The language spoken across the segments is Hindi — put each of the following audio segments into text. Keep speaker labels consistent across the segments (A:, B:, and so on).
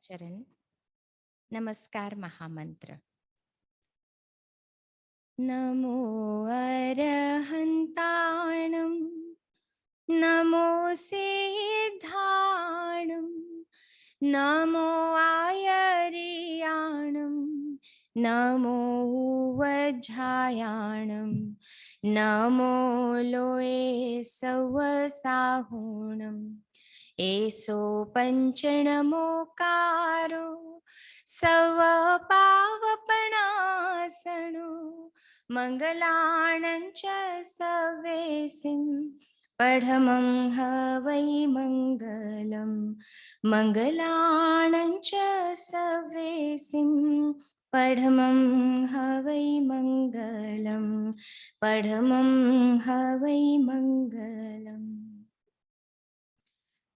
A: चरण नमस्कार महामंत्र। नमो अरहंताणं नमो सिद्धाणं नमो आयर्याणं नमो वज्रायाणं नमो लोये सवसाहुणम् एसो पंचनमोकारो सव पावपणासनो मंगलानं च सवेसिं पढमं हवै मंगलं मंगलानं च सवेसिं पढमं हवै मंगलं पढमं हवै मंगलम्।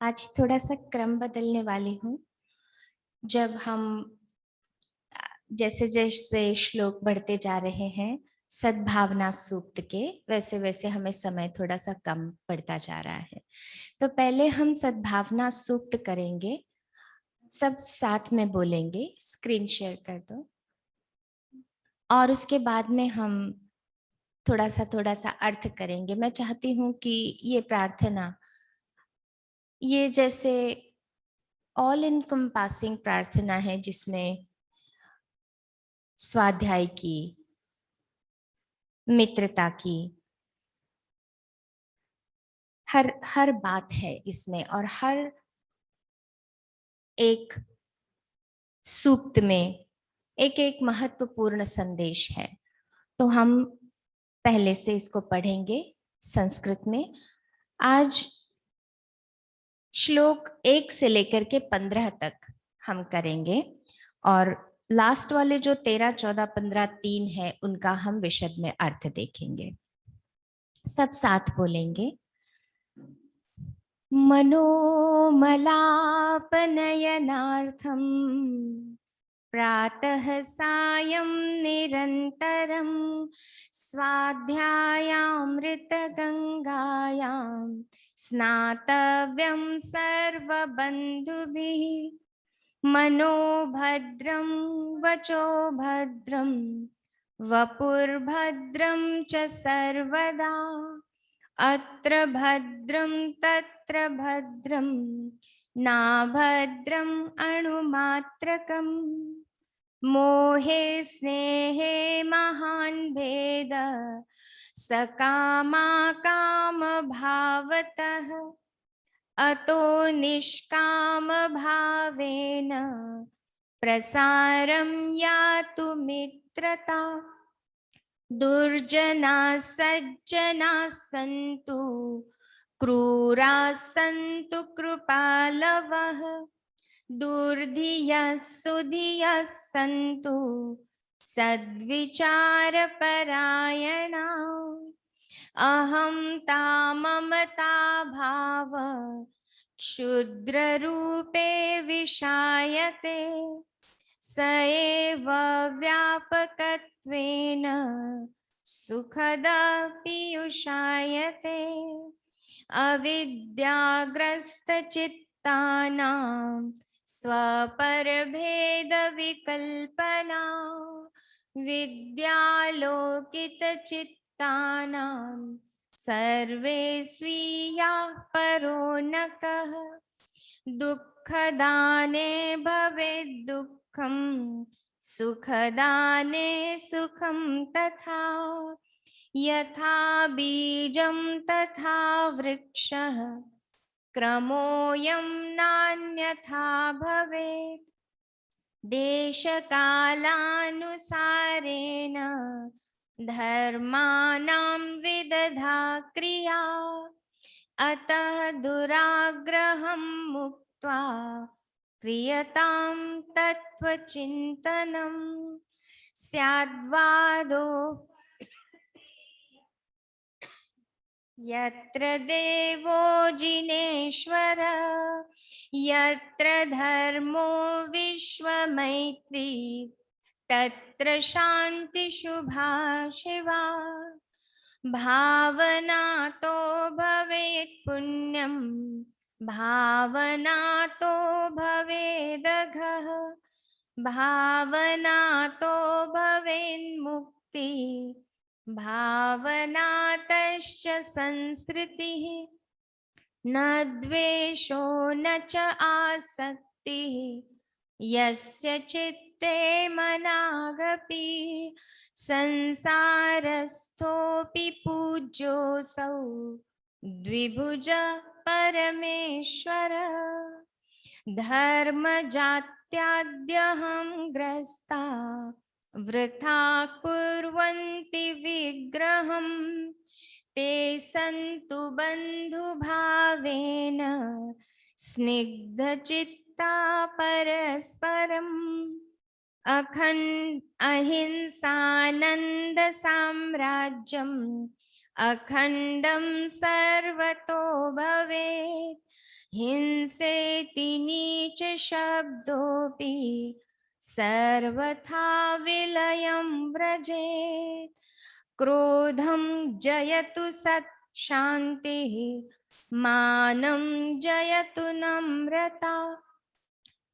A: आज थोड़ा सा क्रम बदलने वाली हूँ। जब हम जैसे जैसे श्लोक बढ़ते जा रहे हैं सद्भावना सूक्त के, वैसे वैसे हमें समय थोड़ा सा कम पड़ता जा रहा है। तो पहले हम सद्भावना सूक्त करेंगे, सब साथ में बोलेंगे। स्क्रीन शेयर कर दो। और उसके बाद में हम थोड़ा सा अर्थ करेंगे। मैं चाहती हूँ कि ये प्रार्थना, ये जैसे ऑल इनकम्पासिंग प्रार्थना है, जिसमें स्वाध्याय की, मित्रता की, हर बात है इसमें, और हर एक सूक्त में एक एक महत्वपूर्ण संदेश है। तो हम पहले से इसको पढ़ेंगे संस्कृत में। आज श्लोक 1 से लेकर के 15 तक हम करेंगे, और लास्ट वाले जो 13, 14, 15, 3 है, उनका हम विशद में अर्थ देखेंगे। सब साथ बोलेंगे। मनोमलापनयनार्थं प्रातः सायं निरन्तरं स्वाध्यायामृतगंगायां स्नातव्यं सर्वबन्धुभिः। मनोभद्रं वचो भद्रं वपुर्भद्रं च सर्वदा। अत्र भद्रं तत्र भद्रं नाभद्रं अणुमात्रकम्। मोहे स्नेहे महान् भेद सकामा काम भावतः। अतो निष्काम भावेन प्रसारं यातु मित्रता। दुर्जना सज्जना सन्तु क्रूरा सन्तु कृपालवः। दुर्धियः सुधियः सन्तु सद्विचारपरायणा। अहंता ममता भाव क्षुद्ररूपे विशायते। स एव व्यापकत्वेन सुखदपीयुषायते। अविद्याग्रस्तचित्तानां स्वपरभेदविकल्पना। विद्यालोकितचित्तानां सर्वे स्वीयाः परोनकः। दुःखदाने भवेद् दुःखं सुखदाने सुखं तथा। यथा बीजं तथा वृक्षः क्रमोऽयं नान्यथा भवेत्। देशकालानुसारेण धर्माणां विदधा क्रिया। अतः दुराग्रहं मुक्त्वा क्रियतां तत्त्वचिन्तनं। स्याद्वादो यत्र देवो जिनेश्वरः यत्र धर्मो विश्वमैत्री तत्र शान्ति शुभा शिवा। भावनातो भवेत् पुण्यं भावना तो भवेदघः, भावना तो भवेन्मुक्ति, भावनातश्च संसृतिः, न द्वेषो न च आसक्तिः, यस्य चित्ते मनागपि, संसारस्थोऽपि पूज्योऽसौ द्विभुज परमेश्वर। धर्म जात्याद्यहं ग्रस्ता वृथा कुर्वन्ति विग्रहं, ते सन्तु बन्धुभावेन स्निग्धचित्ता परस्परम्। अहिंसानन्द साम्राज्यम् अखण्डं सर्वतो भवेत्, हिंसेति नीच शब्दोऽपि सर्वथा विलयं व्रजेत्। क्रोधं जयतु सत् शान्तिः, मानं जयतु नम्रता,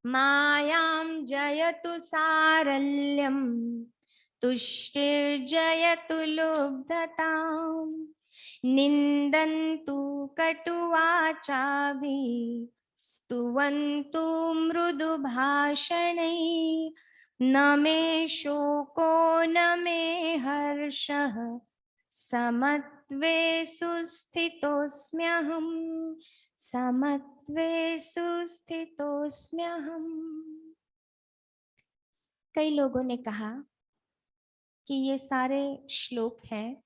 A: मायां जयतु सारल्यं, तुष्टिर्जयतु लुब्धताम्। निन्दन्तु कटुवाचाभिः, स्तुवन्तु मृदुभाषणैः, न मे शोको न मे हर्षः, समत्वे सुस्थितोऽस्म्यहम्, समत्वे सुस्थितोऽस्म्यहम्। कई लोगों ने कहा कि ये सारे श्लोक हैं,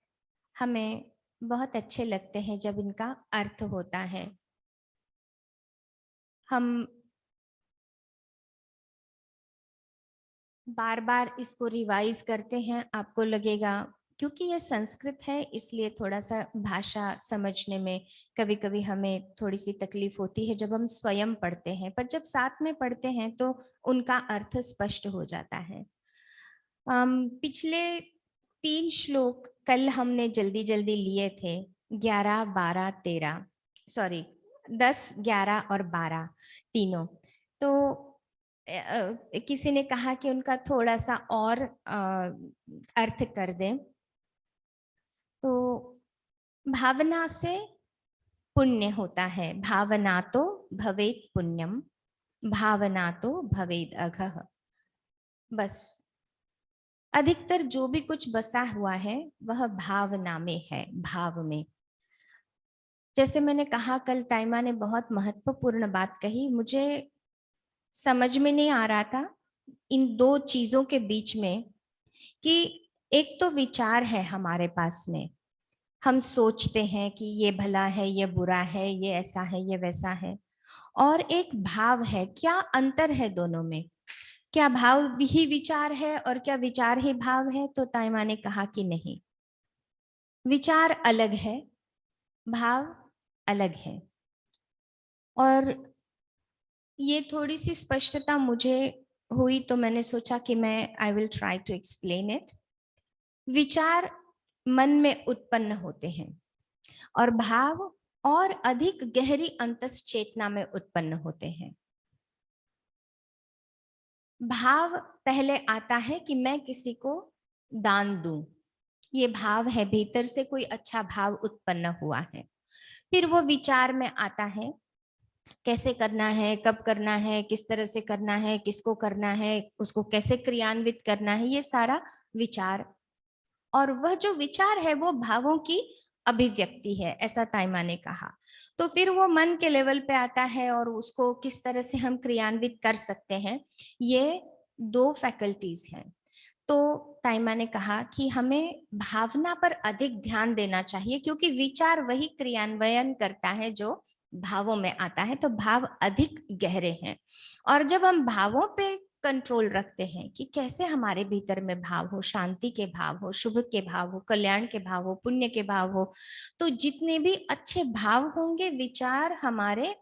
A: हमें बहुत अच्छे लगते हैं जब इनका अर्थ होता है। हम बार बार इसको रिवाइज करते हैं, आपको लगेगा क्योंकि ये संस्कृत है इसलिए थोड़ा सा भाषा समझने में कभी कभी हमें थोड़ी सी तकलीफ होती है जब हम स्वयं पढ़ते हैं, पर जब साथ में पढ़ते हैं तो उनका अर्थ स्पष्ट हो जाता है। पिछले 3 श्लोक कल हमने जल्दी जल्दी लिए थे, 11, 12, 13, सॉरी 10, 11 और 12 तीनों। तो किसी ने कहा कि उनका थोड़ा सा और अर्थ कर दें। तो भावना से पुण्य होता है, भावना तो भवेत् पुण्यम, भावना तो भवेद अघः। बस अधिकतर जो भी कुछ बसा हुआ है वह भावना में है, भाव में। जैसे मैंने कहा कल ताइमा ने बहुत महत्वपूर्ण बात कही, मुझे समझ में नहीं आ रहा था इन 2 चीजों के बीच में कि एक तो विचार है हमारे पास में, हम सोचते हैं कि ये भला है, ये बुरा है, ये ऐसा है, ये वैसा है, और एक भाव है। क्या अंतर है दोनों में? क्या भाव ही विचार है और क्या विचार ही भाव है? तो ताइमा ने कहा कि नहीं, विचार अलग है, भाव अलग है। और ये थोड़ी सी स्पष्टता मुझे हुई तो मैंने सोचा कि मैं I will try to explain it. विचार मन में उत्पन्न होते हैं और भाव और अधिक गहरी अंतस चेतना में उत्पन्न होते हैं। भाव पहले आता है कि मैं किसी को दान दूं, ये भाव है, भीतर से कोई अच्छा भाव उत्पन्न हुआ है। फिर वो विचार में आता है, कैसे करना है, कब करना है, किस तरह से करना है, किसको करना है, उसको कैसे क्रियान्वित करना है, ये सारा विचार। और वह जो विचार है वो भावों की अभिव्यक्ति है, ऐसा ताइमा ने कहा। तो फिर वो मन के लेवल पे आता है और उसको किस तरह से हम क्रियान्वित कर सकते हैं, ये 2 फैकल्टीज हैं। तो ताइमा ने कहा कि हमें भावना पर अधिक ध्यान देना चाहिए क्योंकि विचार वही क्रियान्वयन करता है जो भावों में आता है, तो भाव अधिक गहरे हैं। और जब हम भावों पे कंट्रोल रखते हैं कि कैसे हमारे भीतर में भाव हो, शांति के भाव हो, शुभ के भाव हो, कल्याण के भाव हो, पुण्य के भाव हो, तो जितने भी अच्छे भाव होंगे विचार हमारे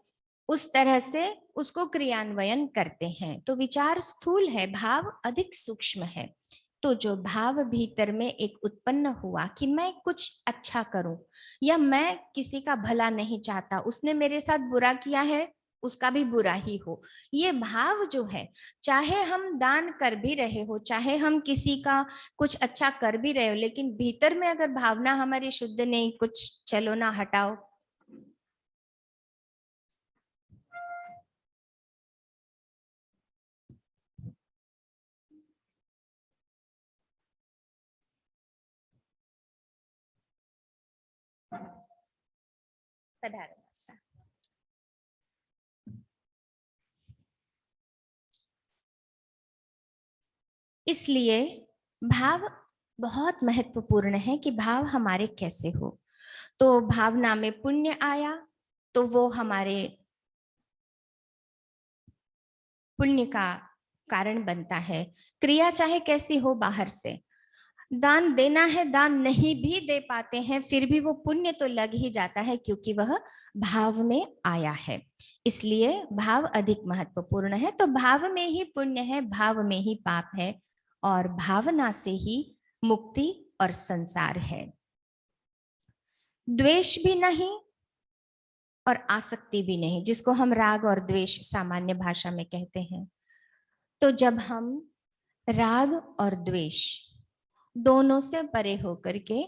A: उस तरह से उसको क्रियान्वयन करते हैं। तो विचार स्थूल है, भाव अधिक सूक्ष्म है। तो जो भाव भीतर में एक उत्पन्न हुआ कि मैं कुछ अच्छा करूं या मैं किसी का भला नहीं चाहता, उसने मेरे साथ बुरा किया है, उसका भी बुरा ही हो, ये भाव जो है, चाहे हम दान कर भी रहे हो, चाहे हम किसी का कुछ अच्छा कर भी रहे हो, लेकिन भीतर में अगर भावना हमारी शुद्ध नहीं, कुछ चलो ना हटाओ, पधारो सा। इसलिए भाव बहुत महत्वपूर्ण है कि भाव हमारे कैसे हो। तो भावना में पुण्य आया तो वो हमारे पुण्य का कारण बनता है। क्रिया चाहे कैसी हो, बाहर से दान देना है, दान नहीं भी दे पाते हैं, फिर भी वो पुण्य तो लग ही जाता है, क्योंकि वह भाव में आया है। इसलिए भाव अधिक महत्वपूर्ण है। तो भाव में ही पुण्य है, भाव में ही पाप है, और भावना से ही मुक्ति और संसार है। द्वेष भी नहीं और आसक्ति भी नहीं, जिसको हम राग और द्वेष सामान्य भाषा में कहते हैं। तो जब हम राग और द्वेष दोनों से परे होकर के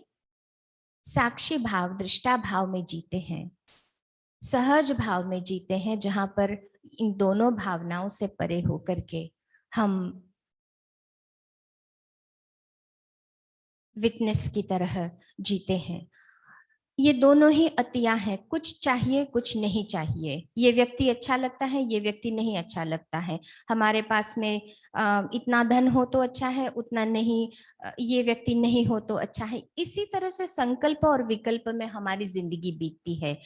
A: साक्षी भाव, दृष्टा भाव में जीते हैं, सहज भाव में जीते हैं, जहां पर इन दोनों भावनाओं से परे होकर के हम विटनेस की तरह जीते हैं। ये दोनों ही अतियां हैं, कुछ चाहिए कुछ नहीं चाहिए। ये व्यक्ति अच्छा लगता है, ये व्यक्ति नहीं अच्छा लगता है। हमारे पास में इतना धन हो तो अच्छा है, उतना नहीं, ये व्यक्ति नहीं हो तो अच्छा है। इसी तरह से संकल्प और विकल्प में हमारी जिंदगी बीतती है।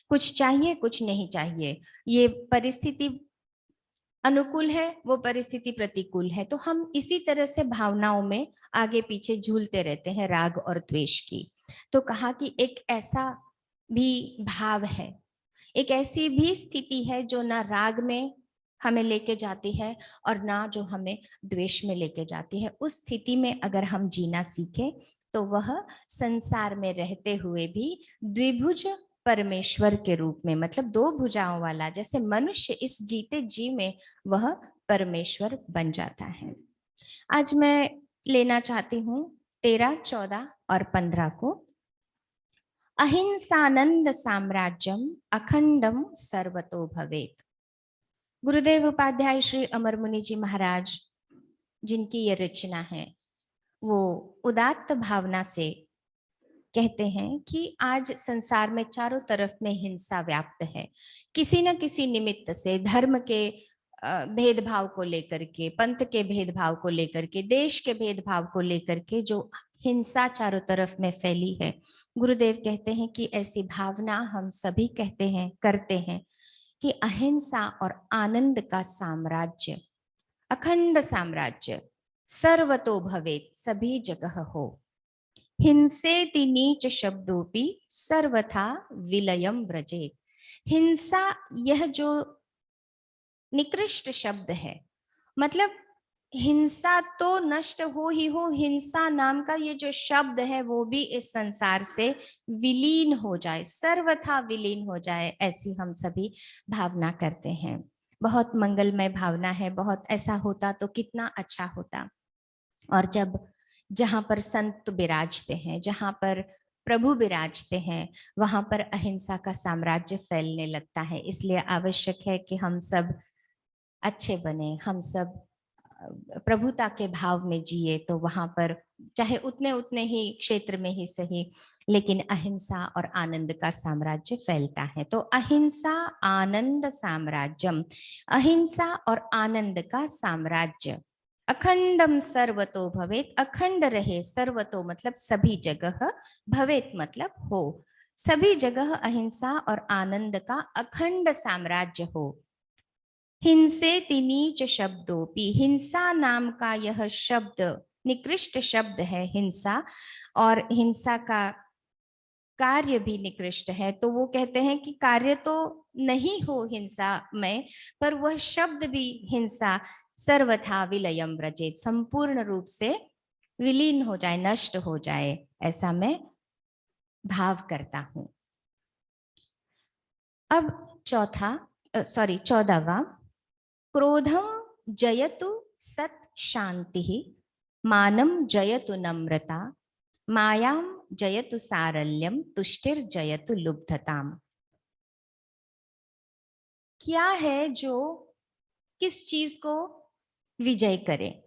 A: कुछ चाहिए कुछ नहीं चाहिए, ये परिस्थिति अनुकूल है, वो परिस्थिति प्रतिकूल है, तो हम इसी तरह से भावनाओं में आगे पीछे झूलते रहते हैं, राग और द्वेष की। तो कहा कि एक ऐसा भी भाव है, एक ऐसी भी स्थिति है जो ना राग में हमें लेके जाती है और ना जो हमें द्वेष में लेके जाती है। उस स्थिति में अगर हम जीना सीखें तो वह संसार में रहते हुए भी द्विभुज परमेश्वर के रूप में, मतलब दो भुजाओं वाला, जैसे मनुष्य इस जीते जी में वह परमेश्वर बन जाता है। आज मैं लेना चाहती हूँ 13, 14 और 15 को। अहिंसानंद साम्राज्यम अखंडम सर्वतो भवेत। गुरुदेव उपाध्याय श्री अमर मुनि जी महाराज, जिनकी ये रचना है, वो उदात्त भावना से कहते हैं कि आज संसार में चारों तरफ में हिंसा व्याप्त है। किसी न किसी निमित्त से, धर्म के भेदभाव को लेकर के, पंथ के भेदभाव को लेकर के, देश के भेदभाव को लेकर के जो हिंसा चारों तरफ में फैली है, गुरुदेव कहते हैं कि ऐसी भावना हम सभी कहते हैं, करते हैं कि अहिंसा और आनंद का साम्राज्य, अखंड साम्राज्य सर्वतो भवेत, सभी जगह हो। हिंसेति नीच शब्दोपि सर्वथा विलयम व्रजेत। हिंसा यह जो निकृष्ट शब्द है, मतलब हिंसा तो नष्ट हो ही हो, हिंसा नाम का ये जो शब्द है वो भी इस संसार से विलीन हो जाए, सर्वथा विलीन हो जाए, ऐसी हम सभी भावना करते हैं। बहुत मंगलमय भावना है, बहुत ऐसा होता तो कितना अच्छा होता। और जब जहां पर संत विराजते हैं, जहां पर प्रभु विराजते हैं, वहां पर अहिंसा का साम्राज्य फैलने लगता है। इसलिए आवश्यक है कि हम सब अच्छे बने, हम सब प्रभुता के भाव में जिए, तो वहां पर चाहे उतने उतने ही क्षेत्र में ही सही, लेकिन अहिंसा और आनंद का साम्राज्य फैलता है। तो अहिंसा आनंद साम्राज्यम, अहिंसा और आनंद का साम्राज्य अखंडम सर्वतो भवेत, अखंड रहे, सर्वतो मतलब सभी जगह, भवेत मतलब हो, सभी जगह अहिंसा और आनंद का अखंड साम्राज्य हो। हिंसेति नीच शब्दोपि, हिंसा नाम का यह शब्द निकृष्ट शब्द है, हिंसा, और हिंसा का कार्य भी निकृष्ट है। तो वो कहते हैं कि कार्य तो नहीं हो हिंसा में, पर वह शब्द भी हिंसा सर्वथा विलयम व्रजेत, संपूर्ण रूप से विलीन हो जाए, नष्ट हो जाए, ऐसा मैं भाव करता हूं। अब 14वां, क्रोधम जयतु सत शांति, मानम जयतु नम्रता, मायाम जयतु सारल्यम, तुष्टिर जयतु लुब्धताम। क्या है जो किस चीज को विजय करे?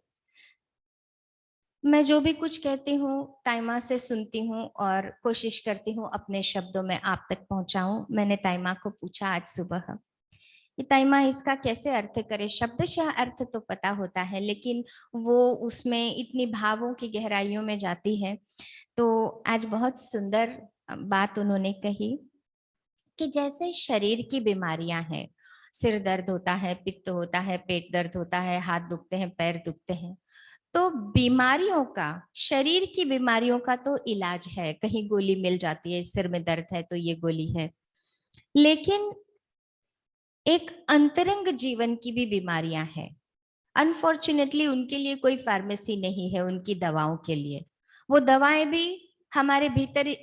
A: मैं जो भी कुछ कहती हूँ ताइमा से सुनती हूँ और कोशिश करती हूँ अपने शब्दों में आप तक पहुंचाऊं। मैंने ताइमा को पूछा आज सुबह कि ताइमा इसका कैसे अर्थ करे। शब्दशः अर्थ तो पता होता है, लेकिन वो उसमें इतनी भावों की गहराइयों में जाती है। तो आज बहुत सुंदर बात उन्होंने कही कि जैसे शरीर की बीमारियां हैं, सिर दर्द होता है, पित्त होता है, पेट दर्द होता है, हाथ दुखते हैं, पैर दुखते हैं, तो बीमारियों का, शरीर की बीमारियों का तो इलाज है, कहीं गोली मिल जाती है, सिर में दर्द है तो ये गोली है। लेकिन एक अंतरंग जीवन की भी बीमारियां हैं। अनफॉर्चुनेटली उनके लिए कोई फार्मेसी नहीं है, उनकी दवाओं के लिए। वो दवाएं भी हमारे भीतर,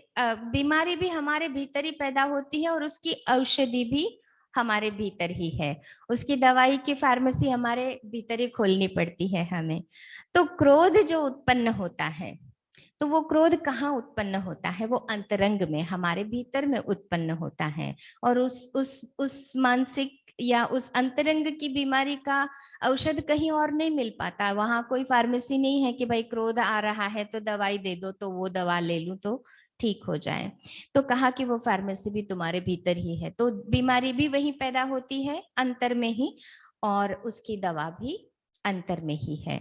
A: बीमारी भी हमारे भीतर ही पैदा होती है और उसकी औषधि भी हमारे भीतर ही है। उसकी दवाई की फार्मेसी हमारे भीतर ही खोलनी पड़ती है हमें। तो क्रोध जो उत्पन्न होता है, तो वो क्रोध कहाँ उत्पन्न होता है? वो अंतरंग में, हमारे भीतर में उत्पन्न होता है। और उस मानसिक या उस अंतरंग की बीमारी का औषध कहीं और नहीं मिल पाता। वहां कोई फार्मेसी नहीं है कि भाई क्रोध आ रहा है तो दवाई दे दो, तो वो दवा ले लूं तो ठीक हो जाए। तो कहा कि वो फार्मेसी भी तुम्हारे भीतर ही है। तो बीमारी भी वहीं पैदा होती है, अंतर में ही, और उसकी दवा भी अंतर में ही है।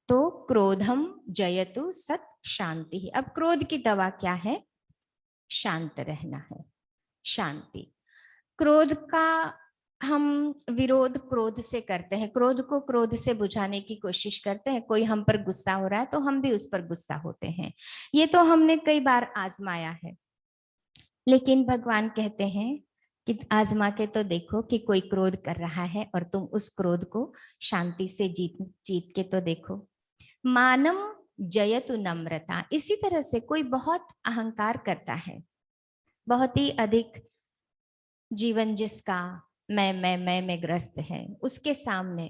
A: तो क्रोधम जयतु सत शांति। अब क्रोध की दवा क्या है? शांत रहना है, शांति। क्रोध का हम विरोध क्रोध से करते हैं, क्रोध को क्रोध से बुझाने की कोशिश करते हैं। कोई हम पर गुस्सा हो रहा है तो हम भी उस पर गुस्सा होते हैं। ये तो हमने कई बार आजमाया है। लेकिन भगवान कहते हैं कि आजमा के तो देखो कि कोई क्रोध कर रहा है और तुम उस क्रोध को शांति से जीत जीत के तो देखो। मानम जयतु नम्रता। इसी तरह से कोई बहुत अहंकार करता है, बहुत ही अधिक जीवन जिसका मैं में ग्रस्त है, उसके सामने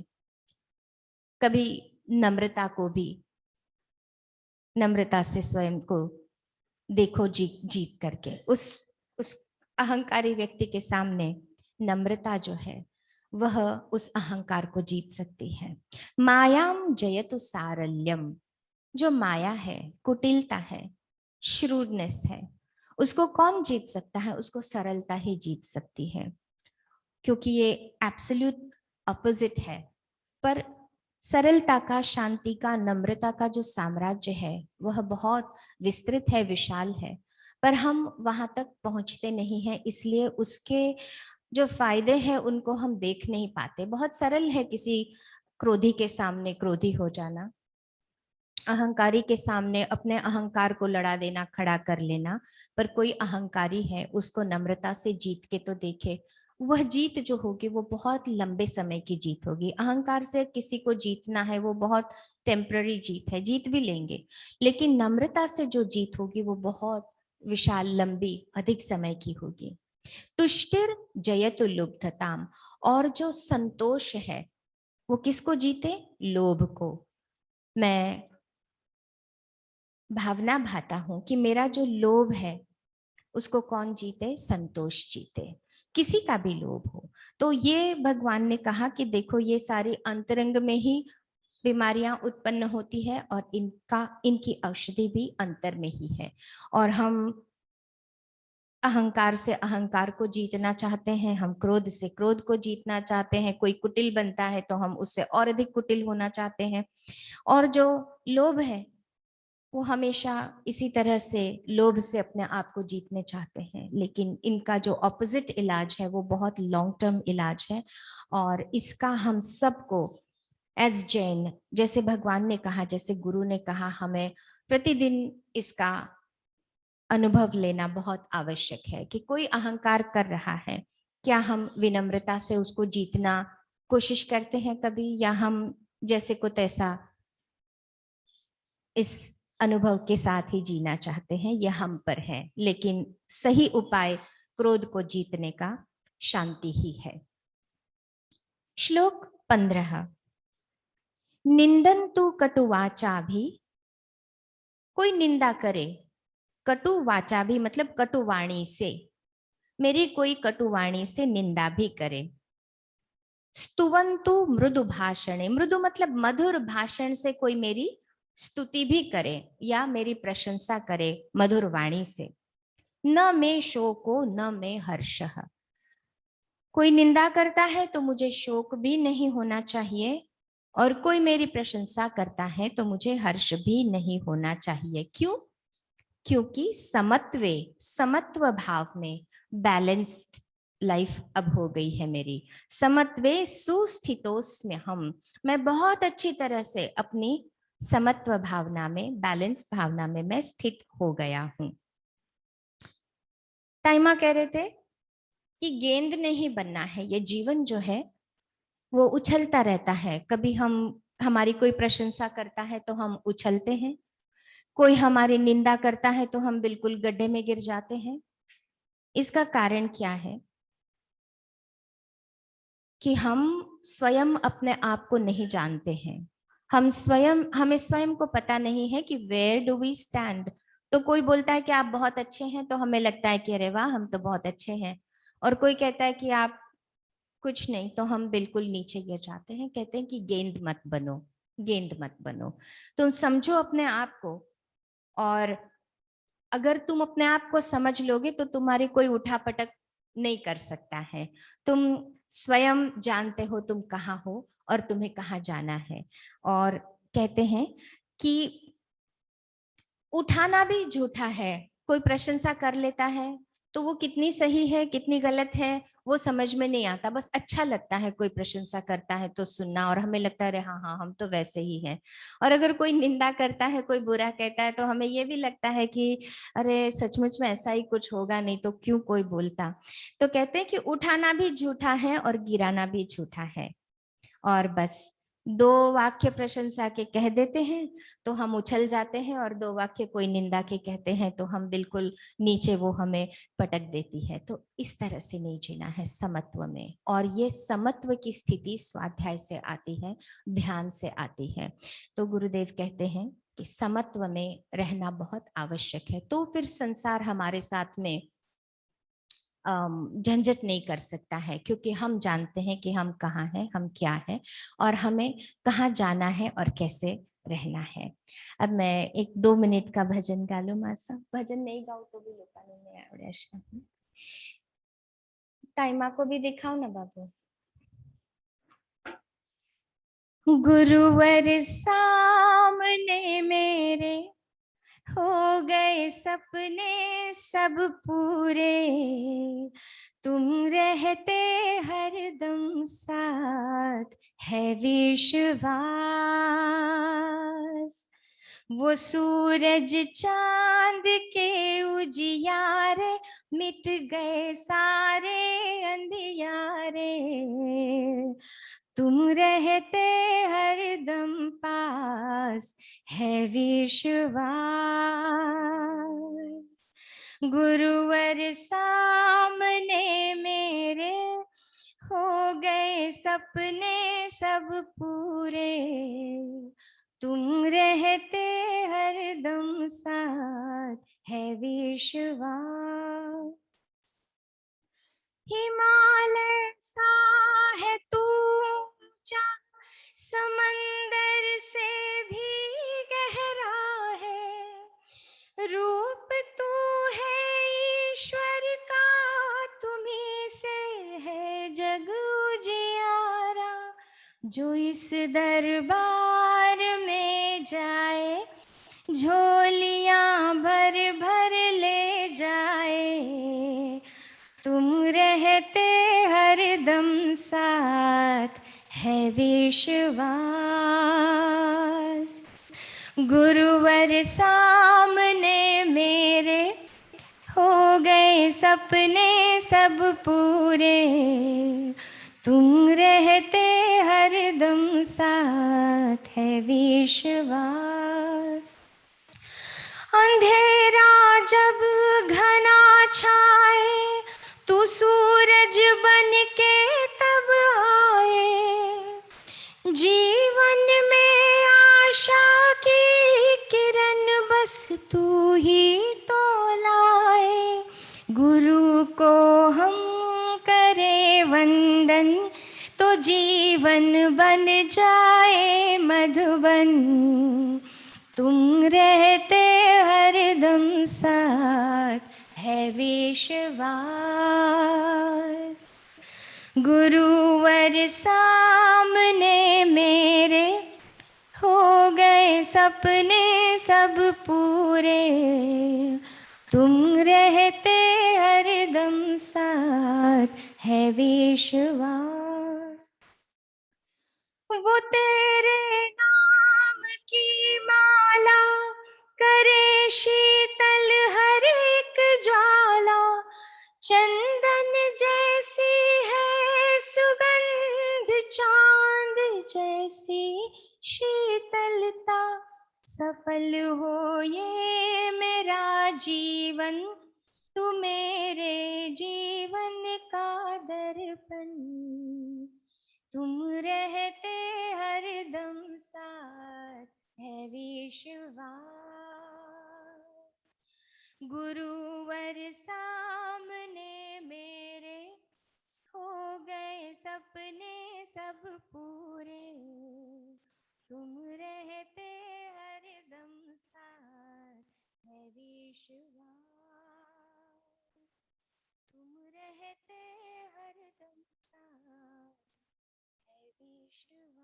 A: कभी नम्रता को भी, नम्रता से स्वयं को देखो जीत करके, उस अहंकारी व्यक्ति के सामने नम्रता जो है वह उस अहंकार को जीत सकती है। मायाम जयतु सारल्यम। जो माया है, कुटिलता है, श्रूडनेस है, उसको कौन जीत सकता है? उसको सरलता ही जीत सकती है, क्योंकि ये एब्सोल्यूट अपोजिट है। पर सरलता का, शांति का, नम्रता का जो साम्राज्य है वह बहुत विस्तृत है, विशाल है। पर हम वहां तक पहुंचते नहीं हैं, इसलिए उसके जो फायदे हैं उनको हम देख नहीं पाते। बहुत सरल है किसी क्रोधी के सामने क्रोधी हो जाना, अहंकारी के सामने अपने अहंकार को लड़ा देना, खड़ा कर लेना। पर कोई अहंकारी है, उसको नम्रता से जीत के तो देखे। वह जीत जो होगी वो बहुत लंबे समय की जीत होगी। अहंकार से किसी को जीतना है वो बहुत टेम्पररी जीत है, जीत भी लेंगे। लेकिन नम्रता से जो जीत होगी वो बहुत विशाल, लंबी, अधिक समय की होगी। तुष्टिर जयतु लुब्धताम। और जो संतोष है वो किसको जीते? लोभ को। मैं भावना भाता हूं कि मेरा जो लोभ है उसको कौन जीते? संतोष जीते। किसी का भी लोभ हो तो ये भगवान ने कहा कि देखो ये सारी अंतरंग में ही बीमारियां उत्पन्न होती है और इनकी औषधि भी अंतर में ही है। और हम अहंकार से अहंकार को जीतना चाहते हैं, हम क्रोध से क्रोध को जीतना चाहते हैं। कोई कुटिल बनता है तो हम उससे और अधिक कुटिल होना चाहते हैं। और जो लोभ है वो हमेशा इसी तरह से लोभ से अपने आप को जीतने चाहते हैं। लेकिन इनका जो ऑपोजिट इलाज है वो बहुत लॉन्ग टर्म इलाज है। और इसका हम सबको एज जैन, जैसे भगवान ने कहा, जैसे गुरु ने कहा, हमें प्रतिदिन इसका अनुभव लेना बहुत आवश्यक है कि कोई अहंकार कर रहा है, क्या हम विनम्रता से उसको जीतना कोशिश करते हैं कभी, या हम जैसे को तैसा इस अनुभव के साथ ही जीना चाहते हैं, यह हम पर है, लेकिन सही उपाय क्रोध को जीतने का शांति ही है। श्लोक 15। निंदन तु कटु वाचा भी, कोई निंदा करे, कटु वाचा भी मतलब कटु वाणी से, मेरी कोई कटु वाणी से निंदा भी करे। स्तुवंतु मृदु भाषणे, मृदु मतलब मधुर भाषण से कोई मेरी स्तुति भी करे या मेरी प्रशंसा करे मधुर वाणी से। न मे शोको न मे हर्षः, कोई निंदा करता है तो मुझे शोक भी नहीं होना चाहिए, और कोई मेरी प्रशंसा करता है तो मुझे हर्ष भी नहीं होना चाहिए। क्यों? क्योंकि समत्व भाव में बैलेंस्ड लाइफ अब हो गई है मेरी। समत्वे सुस्थितोस्म्य हम, मैं बहुत अच्छी तरह से अपनी समत्व भावना में, बैलेंस भावना में मैं स्थित हो गया हूं। टाइमा कह रहे थे कि गेंद नहीं बनना है, ये जीवन जो है वो उछलता रहता है। कभी हमारी कोई प्रशंसा करता है तो हम उछलते हैं, कोई हमारी निंदा करता है तो हम बिल्कुल गड्ढे में गिर जाते हैं। इसका कारण क्या है? कि हम स्वयं अपने आप को नहीं जानते हैं। हमें स्वयं को पता नहीं है कि वेयर डू वी स्टैंड। तो कोई बोलता है कि आप बहुत अच्छे हैं तो हमें लगता है कि अरे वाह हम तो बहुत अच्छे हैं, और कोई कहता है कि आप कुछ नहीं तो हम बिल्कुल नीचे गिर जाते हैं। कहते हैं कि गेंद मत बनो, गेंद मत बनो। तुम समझो अपने आप को, और अगर तुम अपने आप को समझ लोगे तो तुम्हारी कोई उठापटक नहीं कर सकता है। तुम स्वयं जानते हो तुम कहाँ हो और तुम्हें कहाँ जाना है। और कहते हैं कि उठाना भी झूठा है। कोई प्रशंसा कर लेता है तो वो कितनी सही है कितनी गलत है वो समझ में नहीं आता, बस अच्छा लगता है कोई प्रशंसा करता है तो सुनना, और हमें लगता है अरे हाँ हाँ हम तो वैसे ही हैं। और अगर कोई निंदा करता है, कोई बुरा कहता है, तो हमें ये भी लगता है कि अरे सचमुच में ऐसा ही कुछ होगा, नहीं तो क्यों कोई बोलता। तो कहते हैं कि उठाना भी झूठा है और गिराना भी झूठा है। और बस दो वाक्य प्रशंसा के कह देते हैं तो हम उछल जाते हैं, और दो वाक्य कोई निंदा के कहते हैं तो हम बिल्कुल नीचे, वो हमें पटक देती है। तो इस तरह से नहीं जीना है समत्व में। और ये समत्व की स्थिति स्वाध्याय से आती है, ध्यान से आती है। तो गुरुदेव कहते हैं कि समत्व में रहना बहुत आवश्यक है, तो फिर संसार हमारे साथ में झंझट नहीं कर सकता है, क्योंकि हम जानते हैं कि हम कहाँ हैं, हम क्या हैं, और हमें कहाँ जाना है और कैसे रहना है। अब मैं 1-2 मिनट का भजन गा लूं। मासा भजन नहीं गाऊं तो भी लोकांनी नहीं आवड़े। टाइमा को भी दिखाओ ना बाबू। गुरुवर सामने मेरे हो गए सपने सब पूरे, तुम रहते हरदम साथ है विश्वास। वो सूरज चांद के उजियारे मिट गए सारे अंधियारे, तुम रहते हरदम पास है विश्वास। गुरुवर सामने मेरे हो गए सपने सब पूरे, तुम रहते हरदम साथ है विश्वास। हिमालय सा है तू ऊंचा, समंदर से भी गहरा है, रूप तू है ईश्वर का, तुम्ही से है जग उजियारा। जो इस दरबार में जाए झोलियां भर भर ले जाए, तुम रहते हरदम साथ है विश्वास। गुरुवर सामने मेरे हो गए सपने सब पूरे, तुम रहते हरदम साथ है विश्वास। अंधेरा जब घना छाए तू सूरज बन के तब आए, जीवन में आशा की किरण बस तू ही तो लाए। गुरु को हम करे वंदन तो जीवन बन जाए मधुबन, तुम रहते हरदम साथ है विश्वास। गुरुवर सामने मेरे हो गए सपने सब पूरे, तुम रहते हरदम साथ है विश्वास। वो तेरे नाम की माला करे शीतल हर एक ज्वाला, चंदन जैसी है सुगंध चांद जैसी शीतलता, सफल हो ये मेरा जीवन तू मेरे जीवन का दर्पण, तुम रहते हरदम साथ है विश्वास। गुरुवर सामने मेरे हो गए सपने सब पूरे, तुम रहते हरदम साथ है विश्वास, तुम रहते हरदम साथ है विश्वास।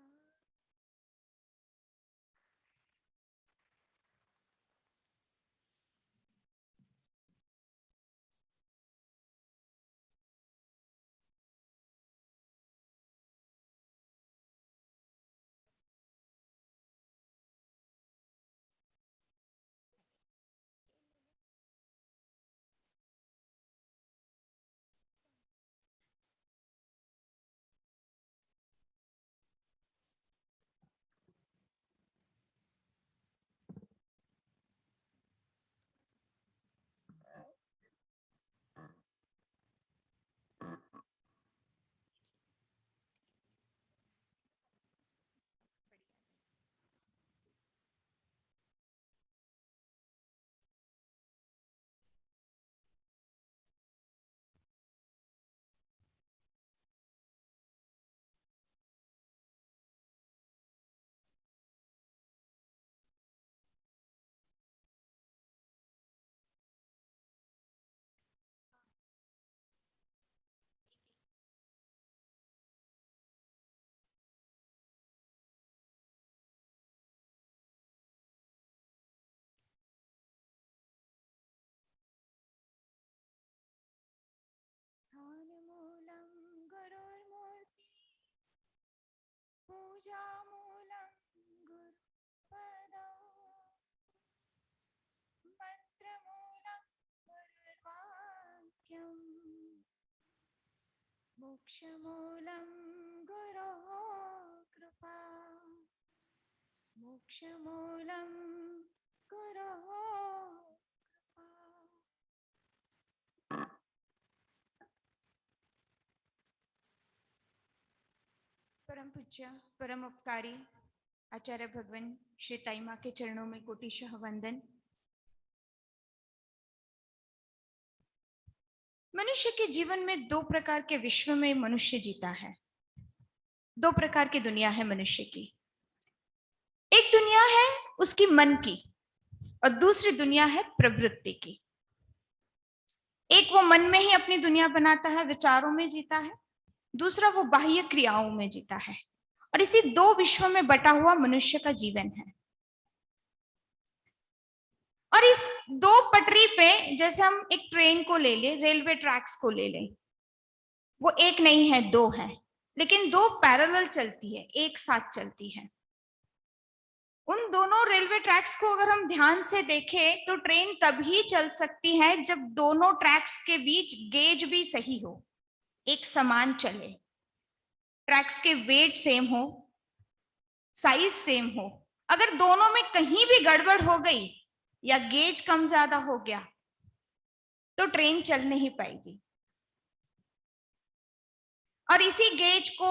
A: ध्यानमूलं गुरुर्मूर्ति, पूजामूलं गुरुपदौ, मन्त्रमूलं गुरुर्वाक्यम्, मोक्षमूलं गुरोः कृपा, मोक्षमूलं गुरोः कृपा। परम पूज्य परम उपकारी आचार्य भगवान श्री ताईमा के चरणों में कोटिशः वंदन। मनुष्य के जीवन में दो प्रकार के विश्व में मनुष्य जीता है, दो प्रकार की दुनिया है मनुष्य की। एक दुनिया है उसकी मन की और दूसरी दुनिया है प्रवृत्ति की। एक वो मन में ही अपनी दुनिया बनाता है, विचारों में जीता है, दूसरा वो बाह्य क्रियाओं में जीता है। और इसी दो विश्व में बटा हुआ मनुष्य का जीवन है। और इस दो पटरी पे, जैसे हम एक ट्रेन को ले ले, रेलवे ट्रैक्स को ले ले, वो एक नहीं है, दो है, लेकिन दो पैरेलल चलती है, एक साथ चलती है। उन दोनों रेलवे ट्रैक्स को अगर हम ध्यान से देखें तो ट्रेन तभी चल सकती है जब दोनों ट्रैक्स के बीच गेज भी सही हो, एक समान चले, ट्रैक्स के वेट सेम हो, साइज सेम हो। अगर दोनों में कहीं भी गड़बड़ हो गई या गेज कम ज्यादा हो गया तो ट्रेन चल नहीं पाएगी। और इसी गेज को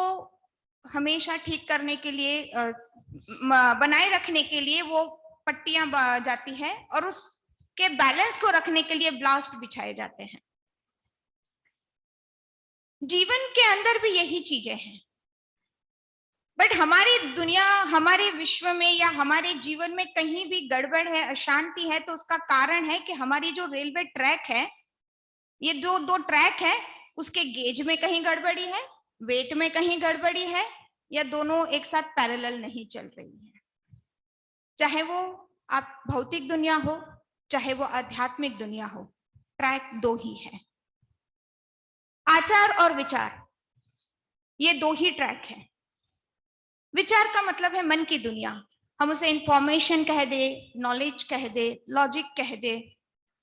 A: हमेशा ठीक करने के लिए, बनाए रखने के लिए वो पट्टियां जाती है और उसके बैलेंस को रखने के लिए ब्लास्ट बिछाए जाते हैं। जीवन के अंदर भी यही चीजें हैं। बट हमारी दुनिया, हमारे विश्व में या हमारे जीवन में कहीं भी गड़बड़ है, अशांति है, तो उसका कारण है कि हमारी जो रेलवे ट्रैक है, ये जो दो ट्रैक है, उसके गेज में कहीं गड़बड़ी है, वेट में कहीं गड़बड़ी है, या दोनों एक साथ पैरेलल नहीं चल रही है। चाहे वो आप भौतिक दुनिया हो, चाहे वो आध्यात्मिक दुनिया हो, ट्रैक दो ही है। आचार और विचार, ये दो ही ट्रैक है। विचार का मतलब है मन की दुनिया, हम उसे इंफॉर्मेशन कह दे, नॉलेज कह दे, लॉजिक कह दे,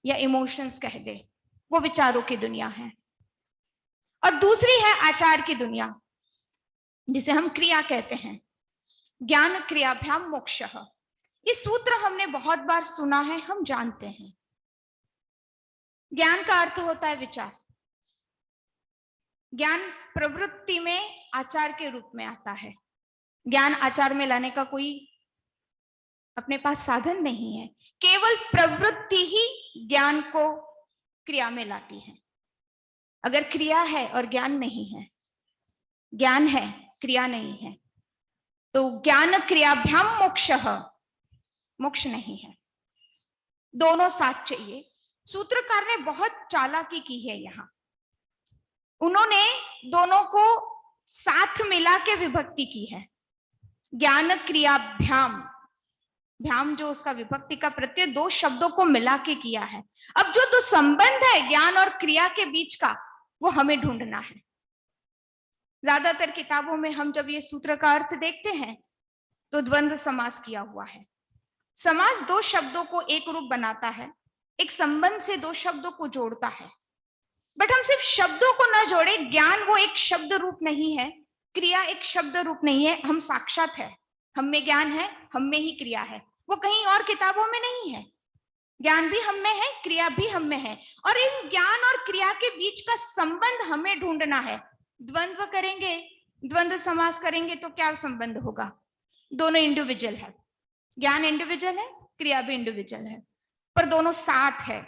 A: या इमोशंस कह दे, वो विचारों की दुनिया है। और दूसरी है आचार की दुनिया, जिसे हम क्रिया कहते हैं। ज्ञान क्रियाभ्याम मोक्षः, ये सूत्र हमने बहुत बार सुना है, हम जानते हैं। ज्ञान का अर्थ होता है विचार। ज्ञान प्रवृत्ति में आचार के रूप में आता है। ज्ञान आचार में लाने का कोई अपने पास साधन नहीं है, केवल प्रवृत्ति ही ज्ञान को क्रिया में लाती है। अगर क्रिया है और ज्ञान नहीं है, ज्ञान है क्रिया नहीं है, तो ज्ञान क्रियाभ्याम मोक्षः, मोक्ष नहीं है। दोनों साथ चाहिए। सूत्रकार ने बहुत चालाकी की है यहां, उन्होंने दोनों को साथ मिला के विभक्ति की है। ज्ञान क्रियाभ्याम, भ्याम जो उसका विभक्ति का प्रत्यय, दो शब्दों को मिला के किया है। अब जो तो संबंध है ज्ञान और क्रिया के बीच का, वो हमें ढूंढना है। ज्यादातर किताबों में हम जब ये सूत्र का अर्थ देखते हैं तो द्वंद्व समास किया हुआ है। समास दो शब्दों को एक रूप बनाता है, एक संबंध से दो शब्दों को जोड़ता है। बट हम सिर्फ शब्दों को न जोड़े, ज्ञान वो एक शब्द रूप नहीं है, क्रिया एक शब्द रूप नहीं है, हम साक्षात है। हम में ज्ञान है, हम में ही क्रिया है, वो कहीं और किताबों में नहीं है। ज्ञान भी हम में है, क्रिया भी हम में है, और इन ज्ञान और क्रिया के बीच का संबंध हमें ढूंढना है। द्वंद्व करेंगे, द्वंद्व समास करेंगे तो क्या संबंध होगा? दोनों इंडिविजुअल है, ज्ञान इंडिविजुअल है, क्रिया भी इंडिविजुअल है, पर दोनों साथ है।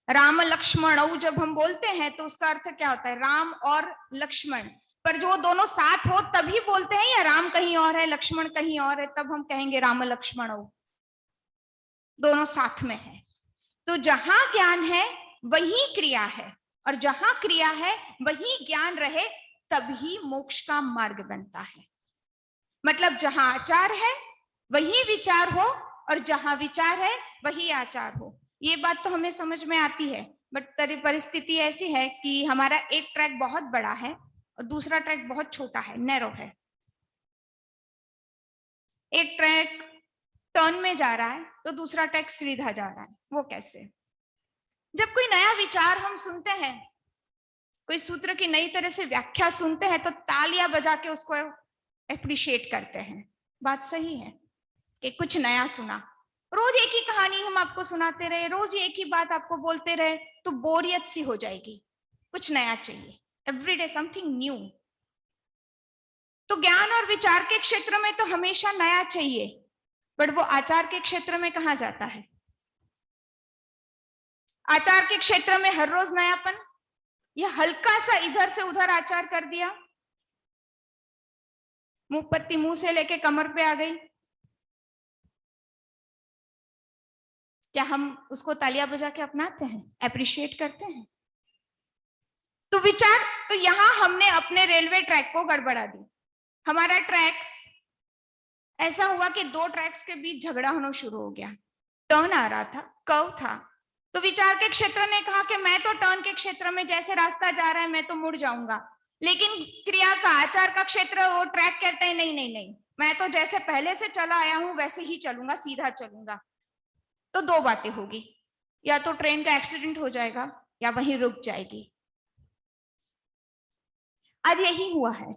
A: राम लक्ष्मण जब हम बोलते हैं तो उसका अर्थ क्या होता है? राम और लक्ष्मण, पर जो दोनों साथ हो तभी बोलते हैं, या राम कहीं और है लक्ष्मण कहीं और है तब हम कहेंगे राम लक्ष्मण, दोनों साथ में है। तो जहां ज्ञान है वही क्रिया है, और जहां क्रिया है वही ज्ञान रहे, तभी मोक्ष का मार्ग बनता है। मतलब जहां आचार है वही विचार हो, और जहां विचार है वही आचार हो। ये बात तो हमें समझ में आती है, बट परिस्थिति ऐसी है कि हमारा एक ट्रैक बहुत बड़ा है और दूसरा ट्रैक बहुत छोटा है, नैरो है। एक ट्रैक टर्न में जा रहा है तो दूसरा ट्रैक सीधा जा रहा है, वो कैसे? जब कोई नया विचार हम सुनते हैं, कोई सूत्र की नई तरह से व्याख्या सुनते हैं, तो तालियां बजा के उसको एप्रिशिएट करते हैं। बात सही है कि कुछ नया सुना। रोज एक ही कहानी हम आपको सुनाते रहे, रोज एक ही बात आपको बोलते रहे, तो बोरियत सी हो जाएगी। कुछ नया चाहिए, एवरीडे समथिंग न्यू। तो ज्ञान और विचार के क्षेत्र में तो हमेशा नया चाहिए, बट वो आचार के क्षेत्र में कहां जाता है? आचार के क्षेत्र में हर रोज नयापन, या हल्का सा इधर से उधर आचार कर दिया, मुंह पत्ती मुंह से लेके कमर पे आ गई, क्या हम उसको तालियां बजा के अपनाते हैं, एप्रिशिएट करते हैं? तो विचार, तो यहां हमने अपने रेलवे ट्रैक को गड़बड़ा दी। हमारा ट्रैक ऐसा हुआ कि दो ट्रैक्स के बीच झगड़ा होना शुरू हो गया। टर्न आ रहा था, कर्व था, तो विचार के क्षेत्र ने कहा कि मैं तो टर्न के क्षेत्र में जैसे रास्ता जा रहा है मैं तो मुड़ जाऊंगा, लेकिन क्रिया का, आचार का क्षेत्र, वो ट्रैक कहता है नहीं नहीं नहीं, मैं तो जैसे पहले से चला आया हूं वैसे ही चलूंगा, सीधा चलूंगा। तो दो बातें होगी, या तो ट्रेन का एक्सीडेंट हो जाएगा या वहीं रुक जाएगी। आज यही हुआ है,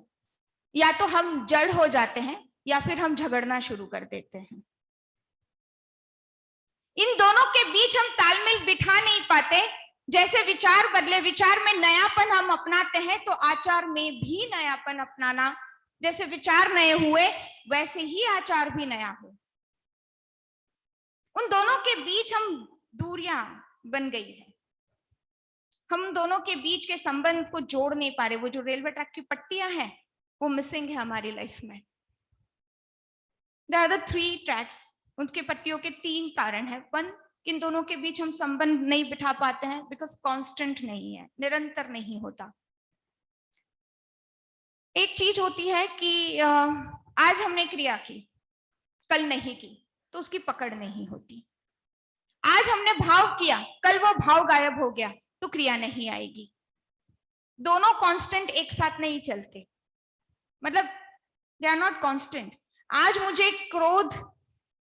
A: या तो हम जड़ हो जाते हैं या फिर हम झगड़ना शुरू कर देते हैं।
B: इन दोनों के बीच हम तालमेल बिठा नहीं पाते। जैसे विचार बदले, विचार में नयापन हम अपनाते हैं, तो आचार में भी नयापन अपनाना, जैसे विचार नए हुए वैसे ही आचार भी नया हो। उन दोनों के बीच हम दूरियां बन गई है, हम दोनों के बीच के संबंध को जोड़ नहीं पा रहे। वो जो रेलवे ट्रैक की पट्टियां हैं वो मिसिंग है हमारी लाइफ में। There are the 3 tracks, उनके पट्टियों के 3 कारण है। 1, इन दोनों के बीच हम संबंध नहीं बिठा पाते हैं बिकॉज कांस्टेंट नहीं है, निरंतर नहीं होता। एक चीज होती है कि आज हमने क्रिया की, कल नहीं की, तो उसकी पकड़ नहीं होती। आज हमने भाव किया, कल वो भाव गायब हो गया, तो क्रिया नहीं आएगी। दोनों कांस्टेंट एक साथ नहीं चलते, मतलब दे आर नॉट कांस्टेंट। आज मुझे क्रोध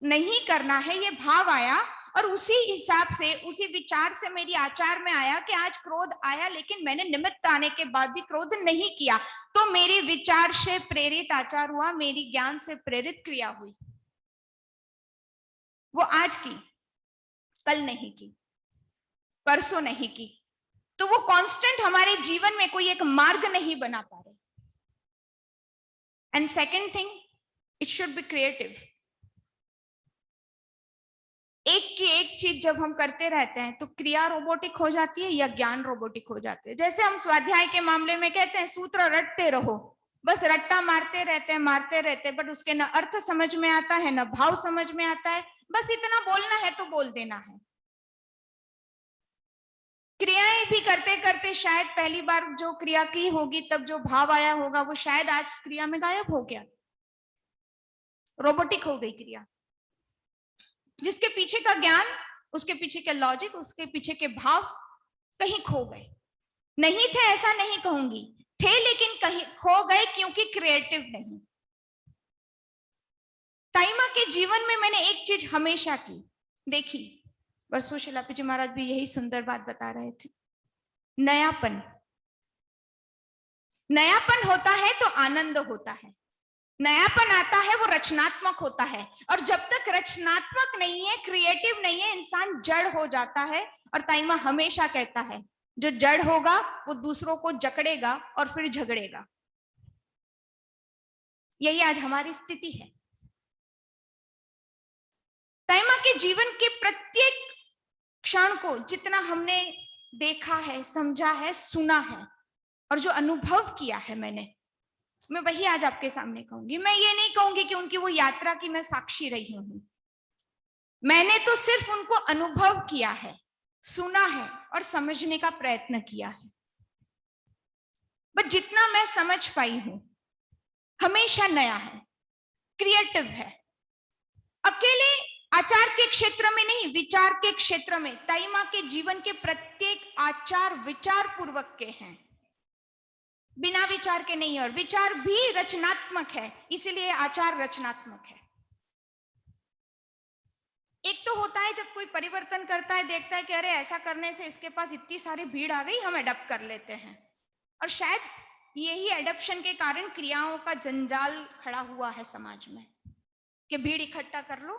B: नहीं करना है, ये भाव आया, और उसी हिसाब से, उसी विचार से मेरी आचार में आया कि आज क्रोध आया, लेकिन मैंने निमित्त आने के बाद भी क्रोध नहीं किया, तो मेरी विचार से प्रेरित आचार हुआ, मेरी ज्ञान से प्रेरित क्रिया हुई। वो आज की, कल नहीं की, परसों नहीं की, तो वो कांस्टेंट हमारे जीवन में कोई एक मार्ग नहीं बना पा रहे। And second thing, it should be creative. एक की एक चीज जब हम करते रहते हैं तो क्रिया रोबोटिक हो जाती है या ज्ञान रोबोटिक हो जाते हैं। जैसे हम स्वाध्याय के मामले में कहते हैं सूत्र रटते रहो, बस रट्टा मारते रहते, बट उसके न अर्थ समझ में आता है, न भाव समझ में आता है, बस इतना बोलना है तो बोल देना है। क्रियाएं भी करते करते शायद पहली बार जो क्रिया की होगी तब जो भाव आया होगा वो शायद आज क्रिया में गायब हो गया, रोबोटिक हो गई क्रिया। जिसके पीछे का ज्ञान, उसके पीछे के लॉजिक, उसके पीछे के भाव कहीं खो गए। नहीं थे ऐसा नहीं कहूंगी, थे, लेकिन कहीं खो गए क्योंकि क्रिएटिव नहीं। ताइमा के जीवन में मैंने एक चीज हमेशा की देखी, वर्षों शिलापी जी महाराज भी यही सुंदर बात बता रहे थे, नयापन। नयापन होता है तो आनंद होता है, नयापन आता है वो रचनात्मक होता है, और जब तक रचनात्मक नहीं है, क्रिएटिव नहीं है, इंसान जड़ हो जाता है। और ताइमा हमेशा कहता है जो जड़ होगा वो दूसरों को जकड़ेगा और फिर झगड़ेगा। यही आज हमारी स्थिति है। ताइमा के जीवन के प्रत्येक क्षण को जितना हमने देखा है, समझा है, सुना है, और जो अनुभव किया है मैं वही आज आपके सामने कहूंगी। मैं ये नहीं कहूंगी कि उनकी वो यात्रा की मैं साक्षी रही हूं, मैंने तो सिर्फ उनको अनुभव किया है, सुना है और समझने का प्रयत्न किया है। बट जितना मैं समझ पाई हूं हमेशा नया है, क्रिएटिव है। अकेले आचार के क्षेत्र में नहीं, विचार के क्षेत्र में ताइमा के जीवन के प्रत्येक आचार विचार पूर्वक के हैं, बिना विचार के नहीं। और विचार भी रचनात्मक है, इसीलिए आचार रचनात्मक है। एक तो होता है जब कोई परिवर्तन करता है, देखता है कि अरे ऐसा करने से इसके पास इतनी सारी भीड़ आ गई, हम एडप्ट कर लेते हैं, और शायद यही एडप्शन के कारण क्रियाओं का जंजाल खड़ा हुआ है समाज में कि भीड़ इकट्ठा कर लो।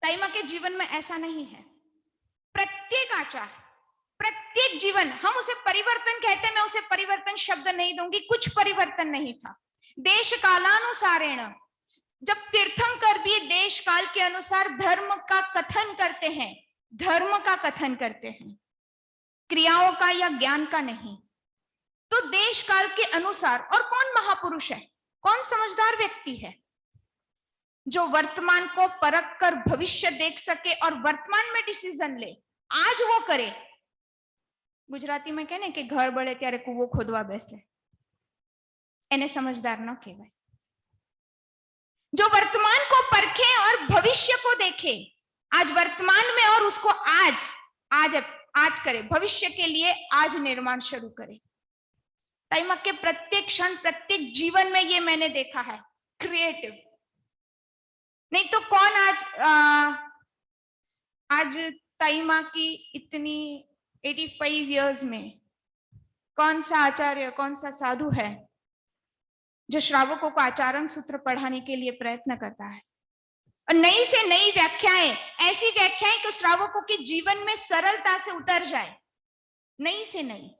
B: ताइमा के जीवन में ऐसा नहीं है। प्रत्येक आचार, प्रत्येक जीवन, हम उसे परिवर्तन कहते हैं, मैं उसे परिवर्तन शब्द नहीं दूंगी, कुछ परिवर्तन नहीं था। देश कालानुसारेण, जब तीर्थंकर भी देश काल के अनुसार धर्म का कथन करते हैं, धर्म का कथन करते हैं, क्रियाओं का या ज्ञान का नहीं, तो देश काल के अनुसार। और कौन महापुरुष है, कौन समझदार व्यक्ति है जो वर्तमान को परख कर भविष्य देख सके और वर्तमान में डिसीजन ले, आज वो करे। गुजराती में कहने कि घर बड़े त्यारे कुवो खोदवा बेसे, एने समझदार न कहवाय। जो वर्तमान को परखे और भविष्य को देखे, आज वर्तमान में, और उसको आज करे, भविष्य के लिए आज निर्माण शुरू करे। ताइमा के प्रत्येक क्षण, प्रत्येक जीवन में ये मैंने देखा है, क्रिएटिव। नहीं तो कौन आज ताइमा की इतनी 85 इयर्स में कौन सा आचार्य, कौन सा साधु है जो श्रावकों को आचरण सूत्र पढ़ाने के लिए प्रयत्न करता है? और नई से नई व्याख्याएं, ऐसी व्याख्याएं कि श्रावकों के जीवन में सरलता से उतर जाए, नई से नई,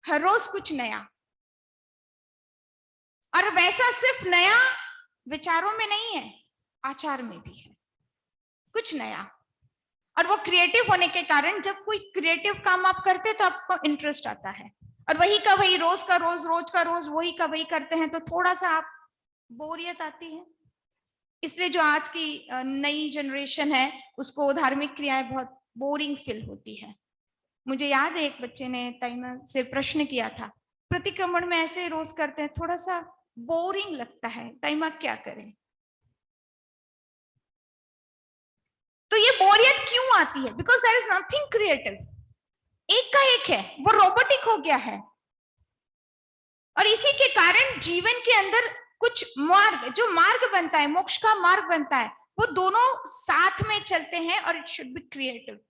B: हर रोज कुछ नया। और वैसा सिर्फ नया विचारों में नहीं है, आचार में भी है कुछ नया। और वो क्रिएटिव होने के कारण जब कोई क्रिएटिव काम आप करते तो आपको इंटरेस्ट आता है, और वही का वही, रोज का रोज, रोज का रोज वही का वही करते हैं तो थोड़ा सा आप बोरियत आती है। इसलिए जो आज की नई जनरेशन है उसको धार्मिक क्रियाएं बहुत बोरिंग फील होती है। मुझे याद है एक बच्चे ने ताइमा से प्रश्न किया था, प्रतिक्रमण में ऐसे रोज करते हैं, थोड़ा सा बोरिंग लगता है, ताइमा क्या करें। तो ये बोरियत क्यों आती है? Because there is nothing creative, एक का एक है, वो रोबोटिक हो गया है। और इसी के कारण जीवन के अंदर कुछ मार्ग, जो मार्ग बनता है, मोक्ष का मार्ग बनता है, वो दोनों साथ में चलते हैं और इट शुड बी क्रिएटिव।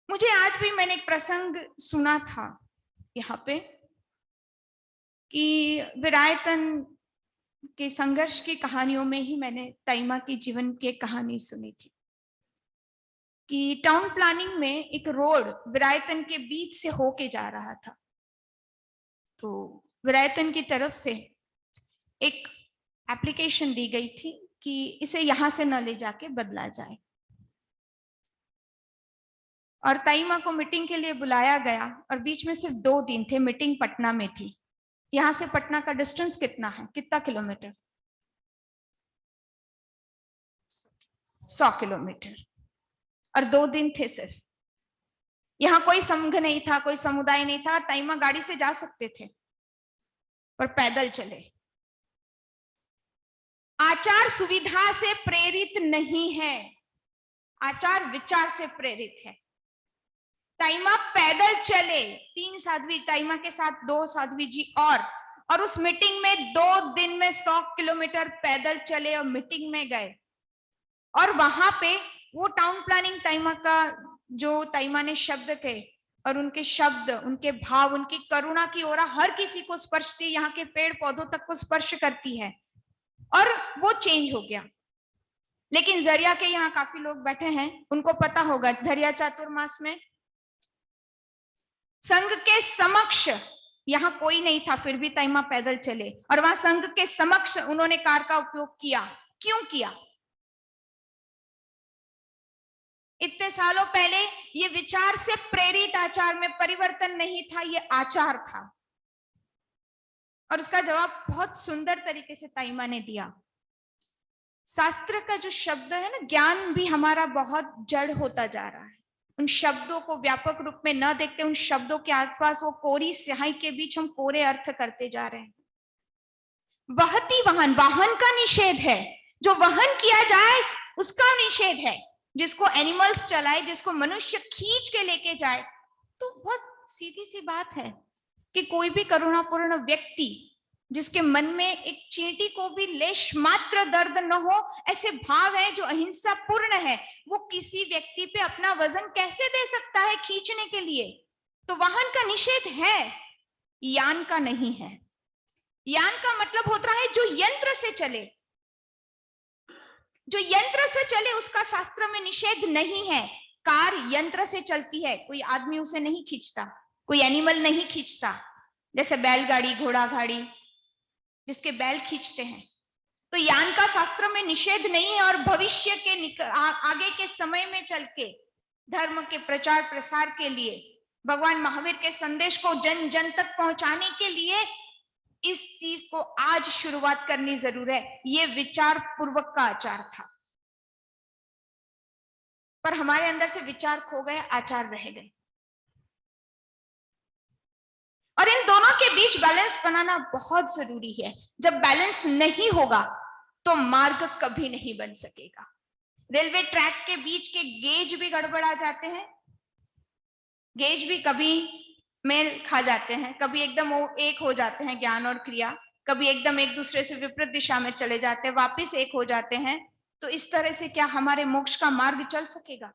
B: मुझे आज भी, मैंने एक प्रसंग सुना था यहाँ पे कि विरायतन के संघर्ष की कहानियों में ही मैंने ताइमा की जीवन की एक कहानी सुनी थी कि टाउन प्लानिंग में एक रोड विरायतन के बीच से होके जा रहा था। तो विरायतन की तरफ से एक एप्लीकेशन दी गई थी कि इसे यहां से न ले जाके बदला जाए। और ताइमा को मीटिंग के लिए बुलाया गया और बीच में सिर्फ 2 दिन थे, मीटिंग पटना में थी। यहां से पटना का डिस्टेंस कितना है, कितना किलोमीटर? 100 किलोमीटर। और 2 दिन थे सिर्फ। यहाँ कोई संघ नहीं था, कोई समुदाय नहीं था, ताइमा गाड़ी से जा सकते थे पर पैदल चले। आचार सुविधा से प्रेरित नहीं है, आचार विचार से प्रेरित है। ताइमा पैदल चले, 3 साध्वी, ताइमा के साथ 2 साध्वी जी और उस मीटिंग में 2 दिन में 100 किलोमीटर पैदल चले और मीटिंग में गए। और वहां पे वो टाउन प्लानिंग ताइमा का, जो ताइमा ने शब्द थे और उनके शब्द, उनके भाव, उनकी करुणा की ओर हर किसी को स्पर्शती, यहाँ के पेड़ पौधों तक को स्पर्श करती है, और वो चेंज हो गया। लेकिन जरिया के यहाँ काफी लोग बैठे हैं, उनको पता होगा जरिया चातुर्मास में संघ के समक्ष यहाँ कोई नहीं था, फिर भी ताइमा पैदल चले और वहां संघ के समक्ष उन्होंने कार का उपयोग किया। क्यों किया? इतने सालों पहले ये विचार से प्रेरित आचार में परिवर्तन नहीं था, ये आचार था। और उसका जवाब बहुत सुंदर तरीके से ताइमा ने दिया। शास्त्र का जो शब्द है ना, ज्ञान भी हमारा बहुत जड़ होता जा रहा है। उन शब्दों को व्यापक रूप में न देखते, उन शब्दों के आसपास वो कोरी स्याही के बीच हम कोरे अर्थ करते जा रहे हैं। वहती वाहन, वाहन का निषेध है, जो वहन किया जाए उसका निषेध है। जिसको एनिमल्स चलाए, जिसको मनुष्य खींच के लेके जाए, तो बहुत सीधी सी बात है कि कोई भी करुणापूर्ण व्यक्ति जिसके मन में एक चींटी को भी लेश मात्र दर्द न हो, ऐसे भाव है जो अहिंसा पूर्ण है, वो किसी व्यक्ति पे अपना वजन कैसे दे सकता है खींचने के लिए? तो वाहन का निषेध है, यान का नहीं है। यान का मतलब होता है जो यंत्र से चले, जो यंत्र से चले उसका शास्त्र में निषेध नहीं है। कार यंत्र से चलती है, कोई आदमी उसे नहीं खींचता, कोई एनिमल नहीं खींचता, जैसे बैलगाड़ी, घोड़ा गाड़ी जिसके बैल खींचते हैं। तो यान का शास्त्र में निषेध नहीं है। और भविष्य के आगे के समय में चल के धर्म के प्रचार प्रसार के लिए, भगवान महावीर के संदेश को जन जन तक पहुंचाने के लिए इस चीज को आज शुरुआत करनी जरूर है। ये विचार पूर्वक का आचार था, पर हमारे अंदर से विचार खो गए, आचार रह गए। और इन दोनों के बीच बैलेंस बनाना बहुत जरूरी है। जब बैलेंस नहीं होगा तो मार्ग कभी नहीं बन सकेगा। रेलवे ट्रैक के बीच के गेज भी गड़बड़ा जाते हैं, गेज भी कभी मेल खा जाते हैं, कभी एकदम एक हो जाते हैं ज्ञान और क्रिया, कभी एकदम एक दूसरे से विपरीत दिशा में चले जाते हैं, वापिस एक हो जाते हैं। तो इस तरह से क्या हमारे मोक्ष का मार्ग चल सकेगा?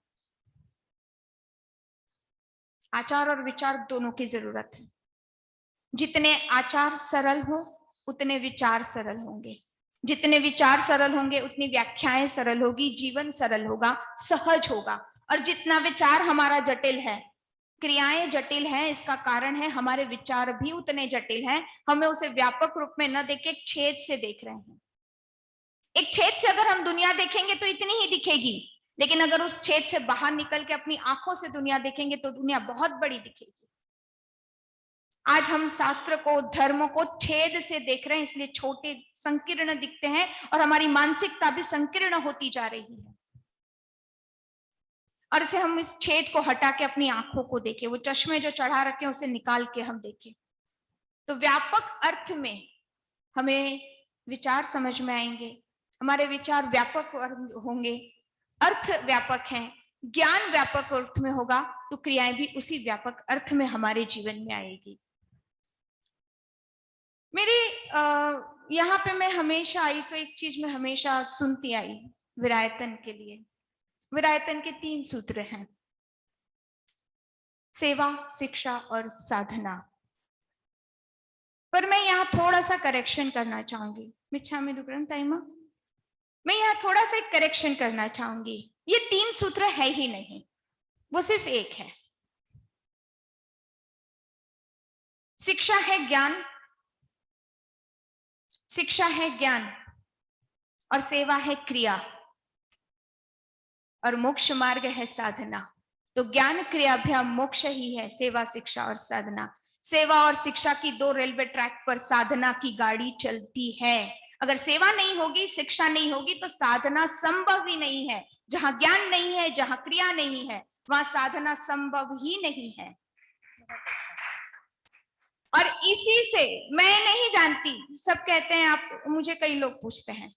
B: आचार और विचार दोनों की जरूरत है। जितने आचार सरल हो उतने विचार सरल होंगे। जितने विचार सरल होंगे उतनी व्याख्याएं सरल होगी, जीवन सरल होगा, सहज होगा। और जितना विचार हमारा जटिल है, क्रियाएं जटिल हैं, इसका कारण है हमारे विचार भी उतने जटिल हैं। हमें उसे व्यापक रूप में न देख के एक छेद से देख रहे हैं। एक छेद से अगर हम दुनिया देखेंगे तो इतनी ही दिखेगी, लेकिन अगर उस छेद से बाहर निकल के अपनी आंखों से दुनिया देखेंगे तो दुनिया बहुत बड़ी दिखेगी। आज हम शास्त्र को, धर्म को छेद से देख रहे हैं, इसलिए छोटे संकीर्ण दिखते हैं और हमारी मानसिकता भी संकीर्ण होती जा रही है। और इसे हम इस छेद को हटा के अपनी आंखों को देखें, वो चश्मे जो चढ़ा रखे हैं उसे निकाल के हम देखें, तो व्यापक अर्थ में हमें विचार समझ में आएंगे। हमारे विचार व्यापक होंगे, अर्थ व्यापक हैं, ज्ञान व्यापक अर्थ में होगा, तो क्रियाएं भी उसी व्यापक अर्थ में हमारे जीवन में आएगी। मेरी यहाँ पे मैं हमेशा आई तो एक चीज मैं हमेशा सुनती आई विरायतन के लिए। विरायतन के 3 सूत्र हैं, सेवा, शिक्षा और साधना। पर मैं यहाँ थोड़ा सा करेक्शन करना चाहूंगी। मिच्छामि दुक्कडम ताइमा, मैं यहाँ थोड़ा सा एक करेक्शन करना चाहूंगी। ये 3 सूत्र है ही नहीं, वो सिर्फ एक है। शिक्षा है ज्ञान, शिक्षा है ज्ञान, और सेवा है क्रिया, और मोक्ष मार्ग है साधना। तो ज्ञान क्रियाभ्याम मोक्ष ही है, सेवा, शिक्षा और साधना। सेवा और शिक्षा की 2 रेलवे ट्रैक पर साधना की गाड़ी चलती है। अगर सेवा नहीं होगी, शिक्षा नहीं होगी, तो साधना संभव ही नहीं है। जहां ज्ञान नहीं है, जहां क्रिया नहीं है, वहां साधना संभव ही नहीं है। और इसी से मैं नहीं जानती, सब कहते हैं, आप, मुझे कई लोग पूछते हैं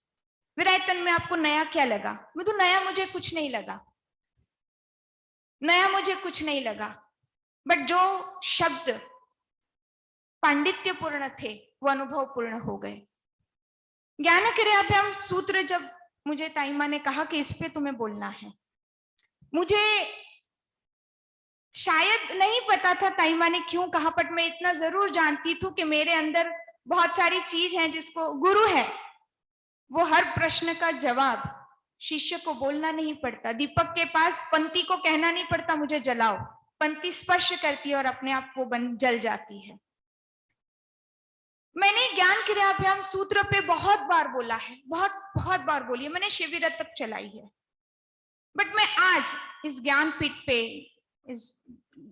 B: विरायतन में आपको नया क्या लगा? मैं तो नया मुझे कुछ नहीं लगा, नया मुझे कुछ नहीं लगा, बट जो शब्द पांडित्यपूर्ण थे वो अनुभव पूर्ण हो गए। ज्ञान क्रियाभ्याम सूत्र जब मुझे ताइमा ने कहा कि इस पे तुम्हें बोलना है, मुझे शायद नहीं पता था ताइमा ने क्यों कहा, बट मैं इतना जरूर जानती थी कि मेरे अंदर बहुत सारी चीज है जिसको गुरु है, वो हर प्रश्न का जवाब शिष्य को बोलना नहीं पड़ता। दीपक के पास पंक्ति को कहना नहीं पड़ता मुझे जलाओ, पंक्ति स्पर्श करती है और अपने आप वो जल जाती है। मैंने ज्ञान क्रियाभ्याम सूत्र पे बहुत बार बोला है, बहुत बार बोली है, मैंने शिविर तक चलाई है, बट मैं आज इस ज्ञान पीठ पे, इस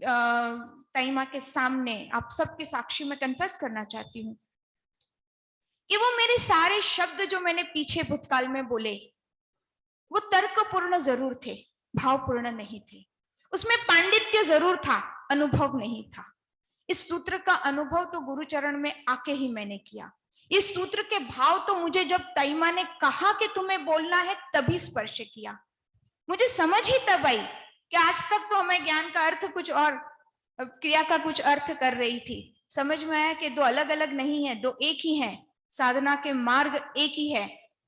B: ताइमा के सामने आप सबके साक्षी में कन्फेस करना चाहती हूँ कि वो मेरे सारे शब्द जो मैंने पीछे भूतकाल में बोले, वो तर्कपूर्ण जरूर थे, भावपूर्ण नहीं थे। उसमें पांडित्य जरूर था, अनुभव नहीं था। इस सूत्र का अनुभव तो गुरुचरण में आके ही मैंने किया। इस सूत्र के भाव तो मुझे जब ताइमा ने कहा कि तुम्हें बोलना है तभी स्पर्श किया। मुझे समझ ही तब आई कि आज तक तो हमें ज्ञान का अर्थ कुछ और, क्रिया का कुछ अर्थ कर रही थी। समझ में आया कि 2 अलग अलग नहीं है, 2 एक ही है। साधना के मार्ग एक ही है।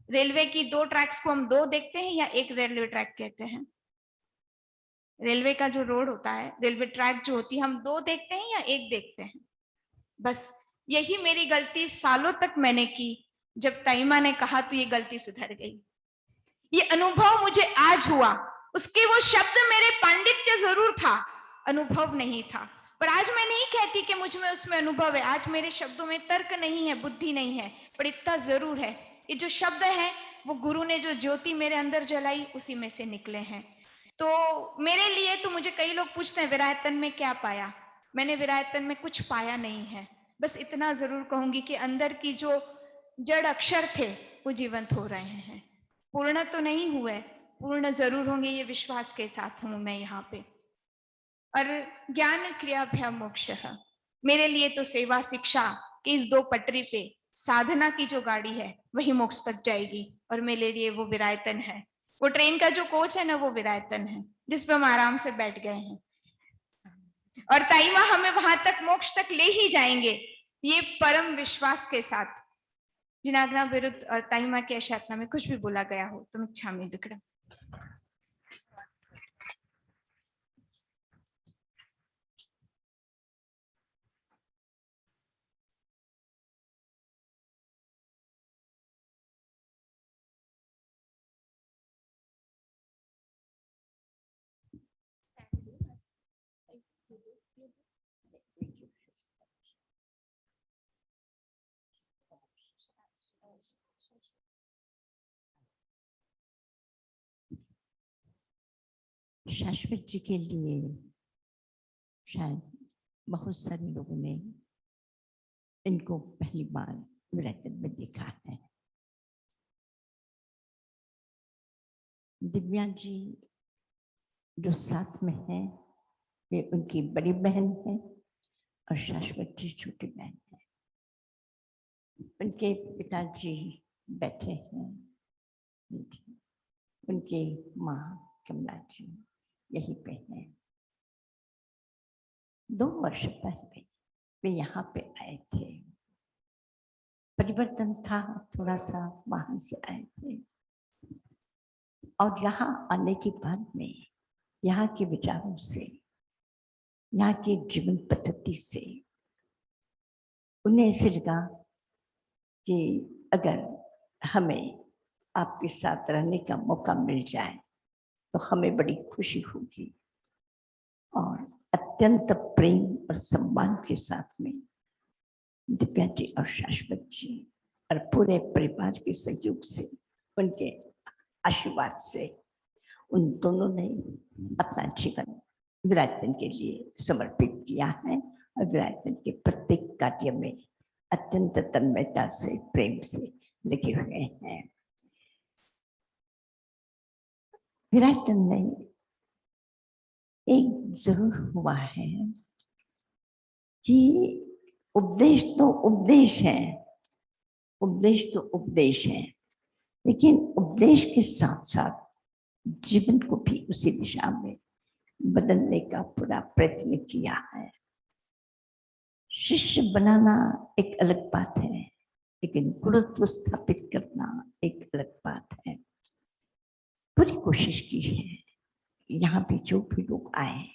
B: रेलवे की 2 ट्रैक्स को हम 2 देखते हैं या एक रेलवे ट्रैक कहते हैं? रेलवे का जो रोड होता है, रेलवे ट्रैक जो होती है, हम 2 देखते हैं या एक देखते हैं? बस यही मेरी गलती सालों तक मैंने की। जब ताइमा ने कहा तो ये गलती सुधर गई। ये अनुभव मुझे आज हुआ। उसके वो शब्द मेरे पांडित्य जरूर था, अनुभव नहीं था। पर आज मैं नहीं कहती कि मुझ में उसमें अनुभव है। आज मेरे शब्दों में तर्क नहीं है, बुद्धि नहीं है, पर इतना जरूर है, ये जो शब्द है वो गुरु ने जो ज्योति मेरे अंदर जलाई उसी में से निकले हैं। तो मेरे लिए तो, मुझे कई लोग पूछते हैं विरायतन में क्या पाया? मैंने विरायतन में कुछ पाया नहीं है। बस इतना जरूर कहूंगी कि अंदर की जो जड़ अक्षर थे वो जीवंत हो रहे हैं। पूर्ण तो नहीं हुए, पूर्ण जरूर होंगे, ये विश्वास के साथ हूं मैं यहाँ पे। और ज्ञान क्रियाभ्याम मोक्ष, मेरे लिए तो सेवा शिक्षा की इस 2 पटरी पे साधना की जो गाड़ी है वही मोक्ष तक जाएगी, और मेरे लिए वो विरायतन है। वो ट्रेन का जो कोच है ना, वो विरायतन है जिस पर हम आराम से बैठ गए हैं। और ताइमा हमें वहां तक, मोक्ष तक ले ही जाएंगे, ये परम विश्वास के साथ। जिनाग्ना विरुद्ध और ताइमा के अशातना में कुछ भी बोला गया हो तो मिच्छामि दुक्कडम।
C: शाश्वत जी के लिए शायद बहुत सारे लोगों ने इनको पहली बार विरासत में देखा है। दिव्या जी जो साथ में है वे उनकी बड़ी बहन है और शाश्वत जी छोटी बहन है। उनके पिताजी बैठे हैं, उनके माँ कमला जी यहीं पे हैं। 2 वर्ष पहले वे यहाँ पे आए थे, परिवर्तन था थोड़ा सा, वहां से आए थे और यहाँ आने के बाद में यहाँ के विचारों से, यहाँ की जीवन पद्धति से उन्हें ऐसे लगा कि अगर हमें आपके साथ रहने का मौका मिल जाए तो हमें बड़ी खुशी होगी। और अत्यंत प्रेम और सम्मान के साथ में दिव्या जी और शाश्वत जी और पूरे परिवार के सहयोग से, उनके आशीर्वाद से उन दोनों ने अपना जीवन विरासत के लिए समर्पित किया है और विरासत के प्रत्येक कार्य में अत्यंत तन्मयता से, प्रेम से लगे हुए हैं। विरासत में एक जरूर हुआ है कि उपदेश तो उपदेश है, उपदेश तो उपदेश है, लेकिन उपदेश के साथ साथ जीवन को भी उसी दिशा में बदलने का पूरा प्रयत्न किया है। शिष्य बनाना एक अलग बात है, लेकिन गुरुत्व स्थापित करना एक अलग बात है। पूरी कोशिश की है, यहाँ पे जो भी लोग आए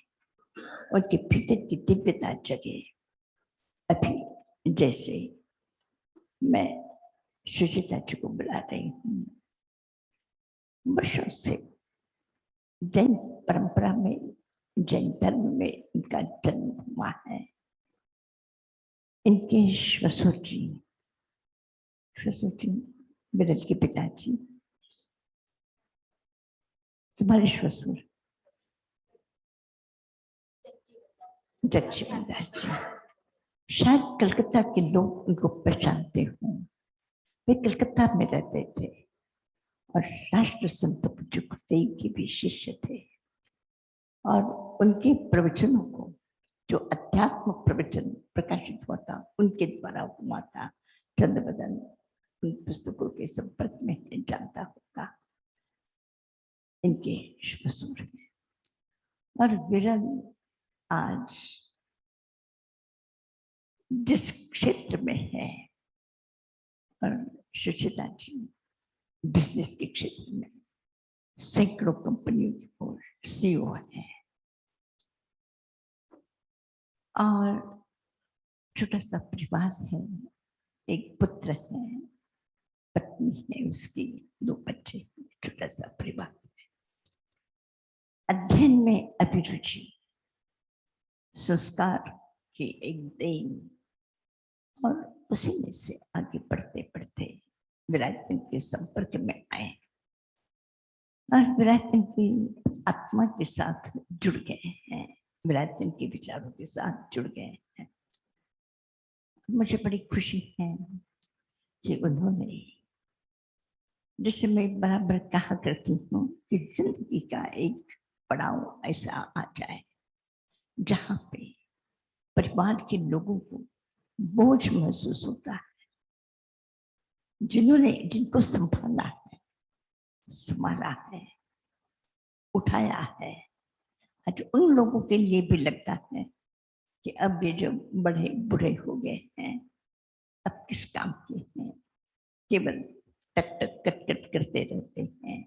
C: उनके भीतर की दिव्यता जगे। अभी जैसे मैं सुचिता जी को बुला रही हूँ, वर्षों से जैन परंपरा में, जैन धर्म में इनका जन्म हुआ है। इनके श्वसुर जी बिरल के पिताजी, तुम्हारे श्वसुर जगजीवन दास जी, शायद कलकत्ता के लोग उनको पहचानते हों। वे कलकत्ता में रहते थे और राष्ट्र संत पूज्य गुरुदेव के भी शिष्य थे और उनके प्रवचनों को, जो अध्यात्म प्रवचन प्रकाशित हुआ था उनके द्वारा हुआ था। चंद्रबदन उन पुस्तकों के संपर्क में जानता होगा। इनके श्वसुर हैं और विरल आज जिस क्षेत्र में है, और सुचिता जी बिजनेस के क्षेत्र में सैकड़ों कंपनियों की ओर सीईओ है और छोटा सा परिवार है, एक पुत्र है, पत्नी है उसकी, 2 बच्चे, छोटा सा परिवार है। अध्ययन में अभिरुचि, संस्कार की एक देन और उसी में से आगे बढ़ते बढ़ते विरासत के संपर्क में आए और विरासत की आत्मा के साथ जुड़ गए हैं, विरासत के विचारों के साथ जुड़ गए हैं। मुझे बड़ी खुशी है कि उन्होंने, जिसे मैं बराबर कहा करती हूँ कि जिंदगी का एक पड़ाव ऐसा आ जाए जहाँ पे परिवार के लोगों को बोझ महसूस होता है, जिनको संभाला है, संभाला है, उठाया है। आज उन लोगों के लिए भी लगता है कि अब ये जो बड़े बुरे हो गए हैं, अब किस काम के हैं, केवल टक टक कट कट करते रहते हैं।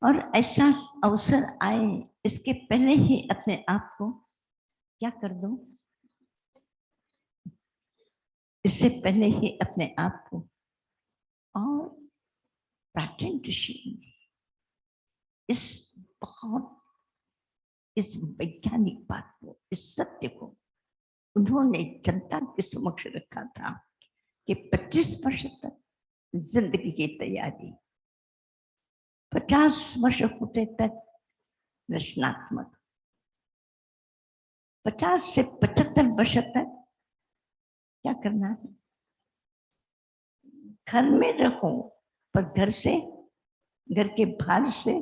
C: और ऐसा अवसर आए इसके पहले ही अपने आप को क्या कर दो, इससे पहले ही अपने आप को। और प्राचीन ऋषि इस बहुत इस वैज्ञानिक बात को, इस सत्य को उन्होंने जनता के समक्ष रखा था कि 25 वर्ष तक जिंदगी की तैयारी, 50 वर्ष होते तक रचनात्मक, 50 से 75 वर्ष तक क्या करना है, घर में रहो पर घर से, घर के भार से,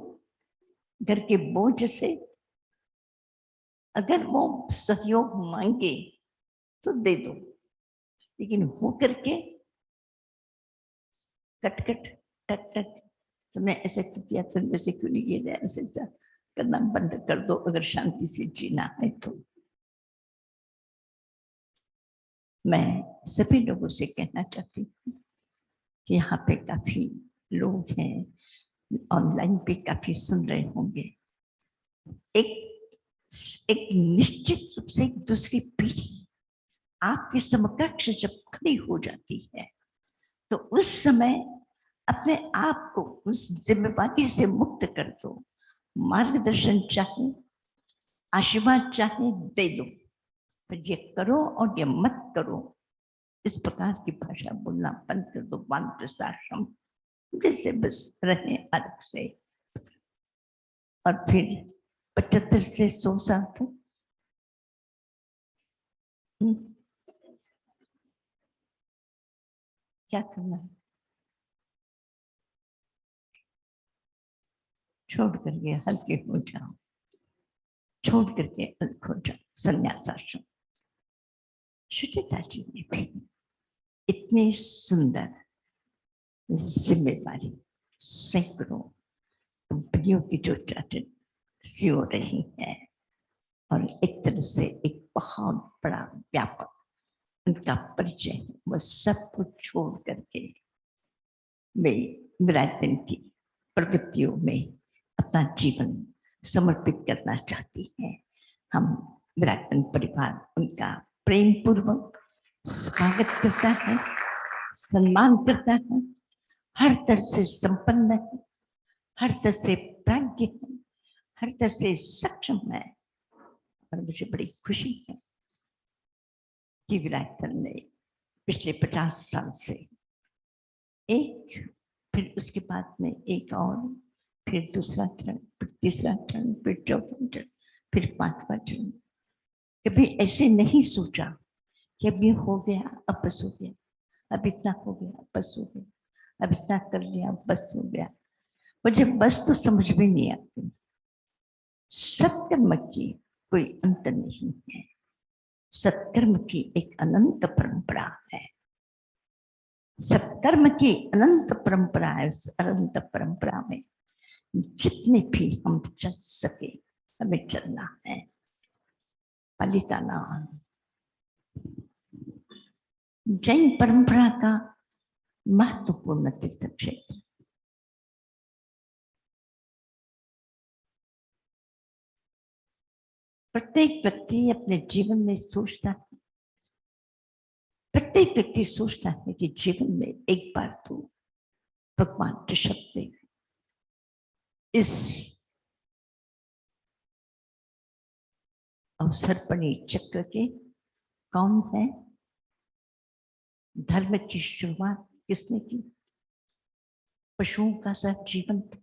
C: घर के बोझ से अगर वो सहयोग मांगे तो दे दो, लेकिन हो करके कट कट टक टक तुमने ऐसे क्यों किया, तुमने ऐसे क्यों नहीं किया, ऐसे करना बंद कर दो अगर शांति से जीना है तो। मैं सभी लोगों से कहना चाहती हूँ कि यहाँ पे काफी लोग हैं, ऑनलाइन पे काफी सुन रहे होंगे। एक निश्चित रूप से एक दूसरी पीढ़ी आपके समकक्ष जब खड़ी हो जाती है तो उस समय अपने आप को उस जिम्मेवारी से मुक्त कर दो। मार्गदर्शन चाहे, आशीर्वाद चाहे, दे दो, पर ये करो और ये मत करो, इस प्रकार की भाषा बोलना बंद कर दो। वानप्रस्थाश्रम जैसे बस रहे अलग से। और फिर 75 से 100 साल तक क्या करना है, छोड़ करके हल्के हो जाओ, छोड़ करके अलग हो जाओ, संन्यासाश्रम। सुचिता जी ने भी इतनी सुंदर जिम्मेवारी सैकड़ों कंपनियों की जो चार्टर्ड सीईओ रही है और एक तरह से एक बहुत बड़ा व्यापक उनका परिचय, वो सब कुछ छोड़ करके वे विराटन की प्रवृत्तियों में अपना जीवन समर्पित करना चाहती हैं। हम विराटन परिवार उनका प्रेम पूर्वक स्वागत करता है, सम्मान करता है, हर तरह से संपन्न है, हर तरह से प्राज्ञ है, हर तरह से सक्षम है। और मुझे बड़ी खुशी है कि विराटन ने पिछले 50 साल से एक, फिर उसके बाद में एक और, फिर दूसरा टर्न, फिर तीसरा टर्न, फिर चौथा टर्न, फिर 5वां टर्न, कभी ऐसे नहीं सोचा कि अब ये हो गया, अब बस हो गया, अब इतना हो गया, बस हो गया, अब इतना कर लिया, बस हो गया। मुझे बस तो समझ में नहीं आती। सत्कर्म की कोई अंत नहीं है, सत्कर्म की एक अनंत परंपरा है, सत्कर्म की अनंत परंपरा है। उस अनंत परंपरा में जितने भी हम चल सके हमें चलना है। पालिताना जैन परंपरा का महत्वपूर्ण तीर्थ क्षेत्र। प्रत्येक व्यक्ति अपने जीवन में सोचता है, प्रत्येक व्यक्ति सोचता है कि जीवन में एक बार तो भगवान ऋषभदेव इस अवसरपणी चक्र के कौन है? धर्म की शुरुआत किसने की? पशुओं का सा जीवन था,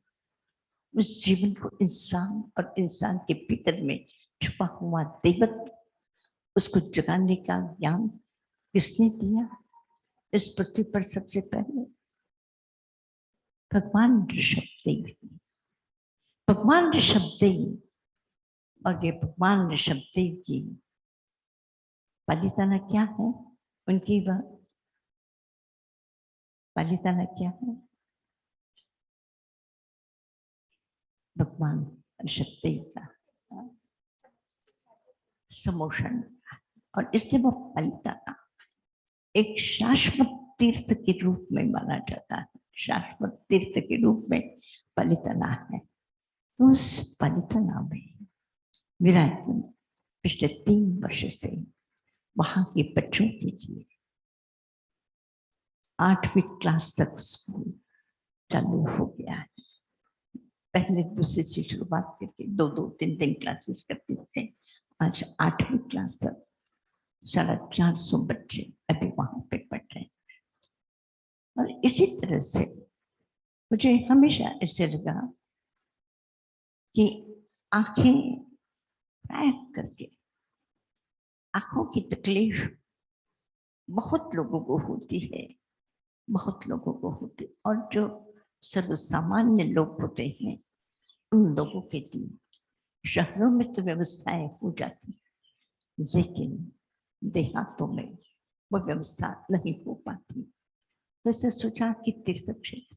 C: उस जीवन को इंसान और इंसान के भीतर में छुपा हुआ देवत्व, उसको जगाने का ज्ञान किसने दिया इस पृथ्वी पर? सबसे पहले भगवान ऋषभदेव। भगवान ऋषभदेव, और ये भगवान ऋषभदेव की पालिताना क्या है? उनकी वह पालिताना क्या है? भगवान ऋषभदेव का समोषण, और इसलिए वो पालिताना एक शाश्वत तीर्थ के रूप में माना जाता है, शाश्वत तीर्थ के रूप में पालिताना है। तो उस पालिताना में विराटन पिछले 3 वर्ष से वहां के बच्चों के लिए 8वीं क्लास तक स्कूल चालू हो गया है। पहले दूसरे से शुरुआत करके 2-2, 3-3 क्लासेस करते थे। आज 8वीं क्लास तक 450 बच्चे अभी वहां पे पढ़ रहे हैं। और इसी तरह से मुझे हमेशा ऐसे लगा कि आंखें पैक करके, आंखों की तकलीफ बहुत लोगों को होती है, बहुत लोगों को होती है। और जो सर्वसामान्य लोग होते हैं उन लोगों के लिए शहरों में तो व्यवस्थाएं हो जाती, लेकिन देहातों में वो व्यवस्था नहीं हो पाती। तो ऐसे सोचा कि तीर्थ क्षेत्र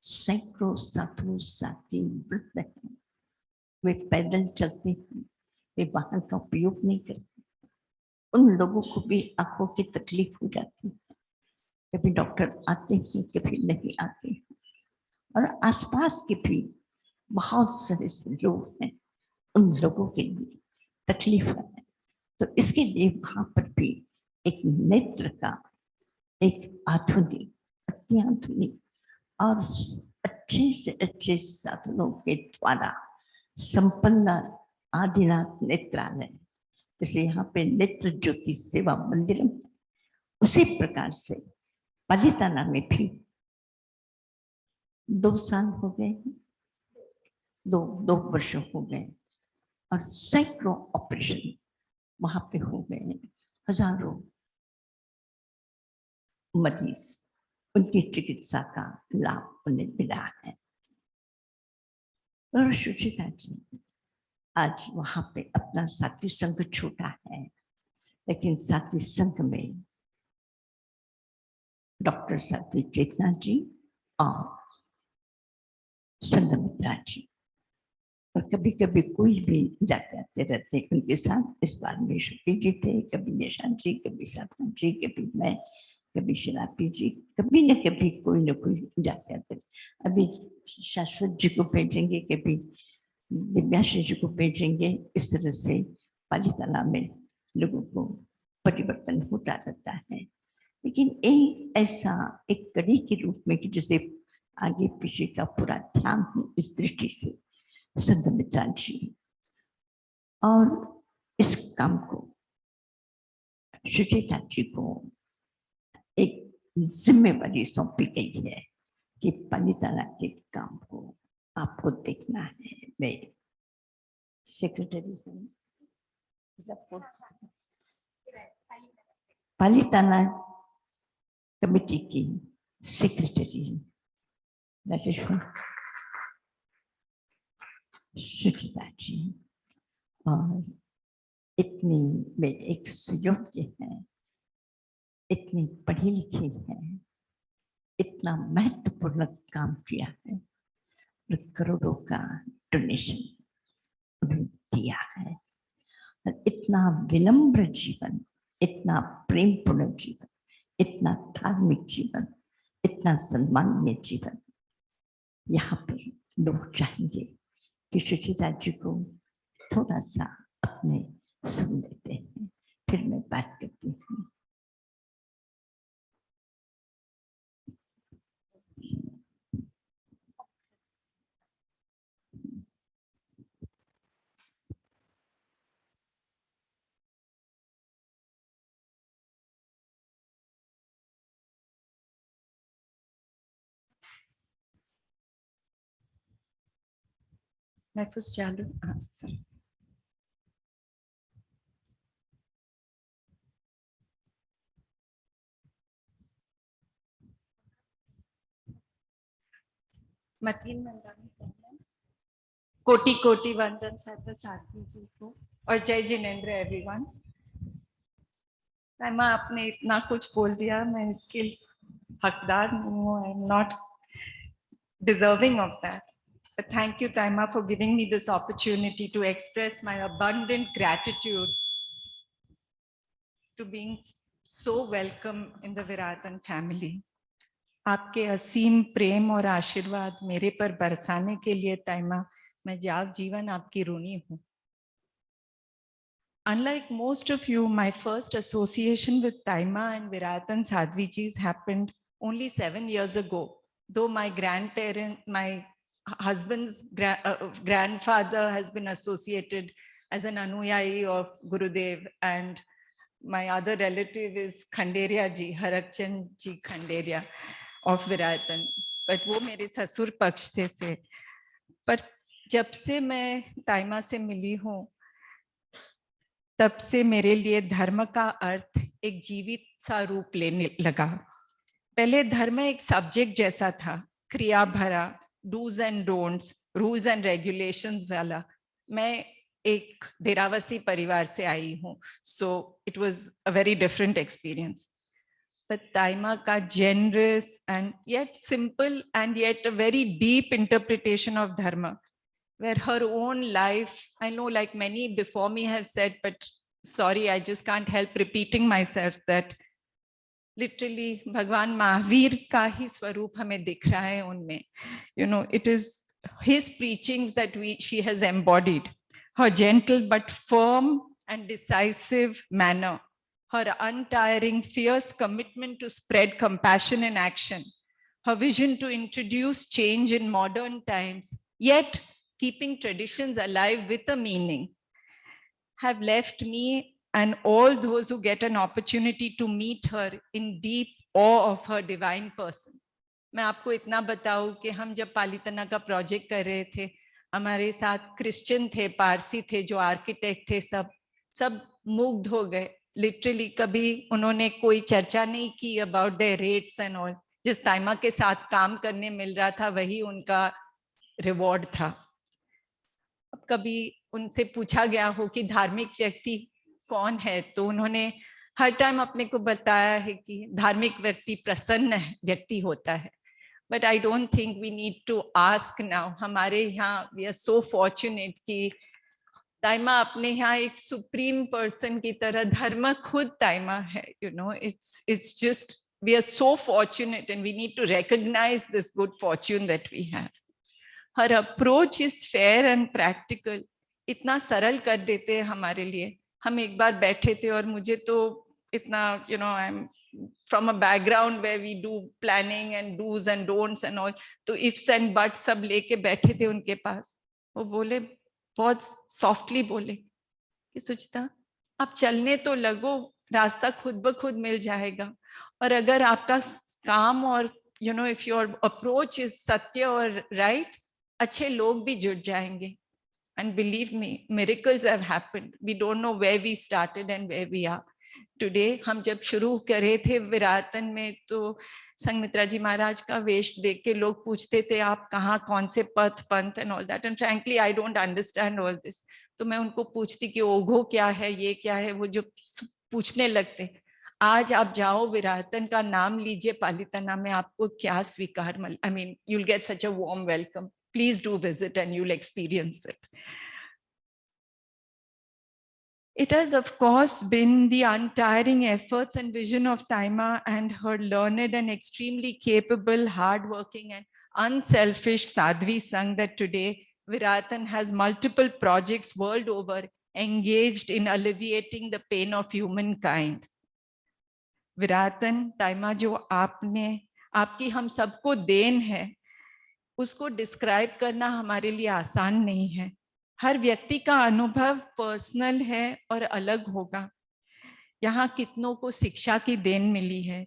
C: सैकड़ों साधु साथी वृद्ध हैं, वे पैदल चलते हैं, वे वाहन का उपयोग नहीं करते। उन लोगों को भी आंखों की तकलीफ हो जाती है, कभी डॉक्टर आते हैं कभी नहीं आते हैं। और आसपास के भी बहुत सारे लोग हैं, उन लोगों के लिए तकलीफ है। तो इसके लिए वहां पर भी एक नेत्र का एक आधुनिक, अत्याधुनिक और अच्छे से अच्छे साधनों के द्वारा संपन्न आदिनाथ नेत्रालय, जैसे यहाँ पे नेत्र ज्योति सेवा मंदिरम, उसी प्रकार से पालिताना में भी 2 साल हो गए, 2 वर्ष हो गए और सैकड़ों ऑपरेशन वहां पे हो गए। हजारों मरीज, उनकी चिकित्सा का लाभ उन्हें मिला है। और सुचिता जी आज वहां पे अपना साथी संघ छोटा है, लेकिन साथी संघ में डॉक्टर साथी चेतना जी और संगमित्रा जी, और कभी कभी कोई भी जाते आते रहते हैं उनके साथ। इस बार में श्रुति जी थे, कभी निशांत जी, कभी साधना जी, कभी मैं, कभी शराबी जी, कभी न कभी कोई न कोई जाते आते। अभी शाश्वत जी को भेजेंगे, कभी दिव्याशी जी को भेजेंगे। इस तरह से पालिताना में लोगों को परिवर्तन होता रहता है। लेकिन एक ऐसा एक कड़ी के रूप में कि जिसे आगे पीछे का पूरा ध्यान हो, इस दृष्टि से संगमित्रा जी और इस काम को सुचिता जी को एक जिम्मेवारी सौंपी गई है कि पालिताना के काम को आपको देखना है। मैं सेक्रेटरी हूँ पालिताना कमेटी की सेक्रेटरी राजेश सुचिता जी, और इतनी वे एक सुयोग्य है, इतनी पढ़ी लिखी है, इतना महत्वपूर्ण काम किया है, करोड़ों का डोनेशन उन्होंने दिया है, और इतना विनम्र जीवन, इतना प्रेमपूर्ण जीवन, इतना धार्मिक जीवन, इतना सम्माननीय जीवन। यहाँ पे लोग चाहेंगे कि सुचिता जी को थोड़ा सा अपने सुन लेते हैं, फिर मैं बात करती हूँ।
D: महफूज चालू। हाँ, सॉरी। मतीन मंदानी, कोटि कोटि वंदन साधु साथी जी को, और जय जिनेंद्र एवरीवन। ताइमा आपने इतना कुछ बोल दिया, मैं इसके हकदार नहीं हूँ। I am not deserving of that. But thank you, Taima, for giving me this opportunity to express my abundant gratitude to being so welcome in the Viratan family. आपके असीम प्रेम और आशीर्वाद मेरे पर बरसाने के लिए ताइमा मैं जाव जीवन आपकी ऋणी हूँ। Unlike most of you, my first association with Taima and Viratan Sadhvijis happened only 7 years ago. Though my grandparents, my husband's grandfather has been associated as an Anuyayi of Gurudev, and my other relative is Khanderia ji, Harakchand ji Khanderia of Virayatan. But वो मेरे ससुर पक्ष से पर जब से मैं ताइमा से मिली हूँ तब से मेरे लिए धर्म का अर्थ एक जीवित सा रूप लेने लगा। पहले धर्म एक सब्जेक्ट जैसा था, क्रिया भरा, do's and don'ts, rules and regulations वाला। मैं एक देरावसी परिवार से आई हूँ, so it was a very different experience. But Taima ka generous and yet simple and yet a very deep interpretation of dharma, where her own life, I know like many before me have said, but sorry, I just can't help repeating myself, that literally Bhagwan Mahavir ka hi swaroop hame dikh raha hai unme. You know, it is his preachings that she has embodied. Her gentle but firm and decisive manner, her untiring, fierce commitment to spread compassion in action, her vision to introduce change in modern times, yet keeping traditions alive with a meaning, have left me and all those who get an opportunity to meet her in deep awe of her divine person. मैं आपको इतना बताऊं कि हम जब पालीतना का प्रोजेक्ट कर रहे थे, हमारे साथ क्रिश्चियन थे, पारसी थे, जो आर्किटेक्ट थे, सब मुग्ध हो गए। लिटरली कभी उन्होंने कोई चर्चा नहीं की about their rates and all. जिस ताइमा के साथ काम करने मिल रहा था वही उनका रिवॉर्ड था। अब कभी उनसे पूछा गया हो कि धार्मिक व्यक्ति कौन है, तो उन्होंने हर टाइम अपने को बताया है कि धार्मिक व्यक्ति प्रसन्न व्यक्ति होता है। But I don't think we need to ask now. हमारे यहाँ we are so fortunate कि ताइमा अपने यहाँ एक सुप्रीम पर्सन की तरह धर्म खुद ताइमा है। You know, it's just we are so fortunate and we need to recognize this good fortune that we have. Her approach is fair and practical. इतना सरल कर देते हैं हमारे लिए। हम एक बार बैठे थे और मुझे तो इतना, you know, I'm from a background where we do planning and do's and don'ts and all, तो ifs and buts सब लेके बैठे थे उनके पास। वो बोले, बहुत सॉफ्टली बोले कि सुचिता आप चलने तो लगो, रास्ता खुद ब खुद मिल जाएगा। और अगर आपका काम और you know, if your approach is सत्य और right, अच्छे लोग भी जुड़ जाएंगे। And believe me, miracles have happened. We don't know where we started and where we are today. हम जब शुरू करे थे विरातन में, तो संगमित्रा जी महाराज का वेश देख के लोग पूछते थे आप कहाँ, कौन से पथ, पंथ and all that. And frankly, I don't understand all this. तो मैं उनको पूछती कि ओघो क्या है, ये क्या है, वो जो पूछने लगते। आज आप जाओ, विरातन का नाम लीजिए, पालिताना में आपको क्या स्वीकार मिल, I mean, you'll get such a warm welcome. Please do visit and you'll experience it. It has, of course, been the untiring efforts and vision of Taima and her learned and extremely capable, hardworking and unselfish Sadhvi Sangh that today Viratan has multiple projects world over engaged in alleviating the pain of humankind. Viratan, Taima, जो आपने, आपकी हम सबको देन है, उसको डिस्क्राइब करना हमारे लिए आसान नहीं है। हर व्यक्ति का अनुभव पर्सनल है और अलग होगा। यहाँ कितनों को शिक्षा की देन मिली है,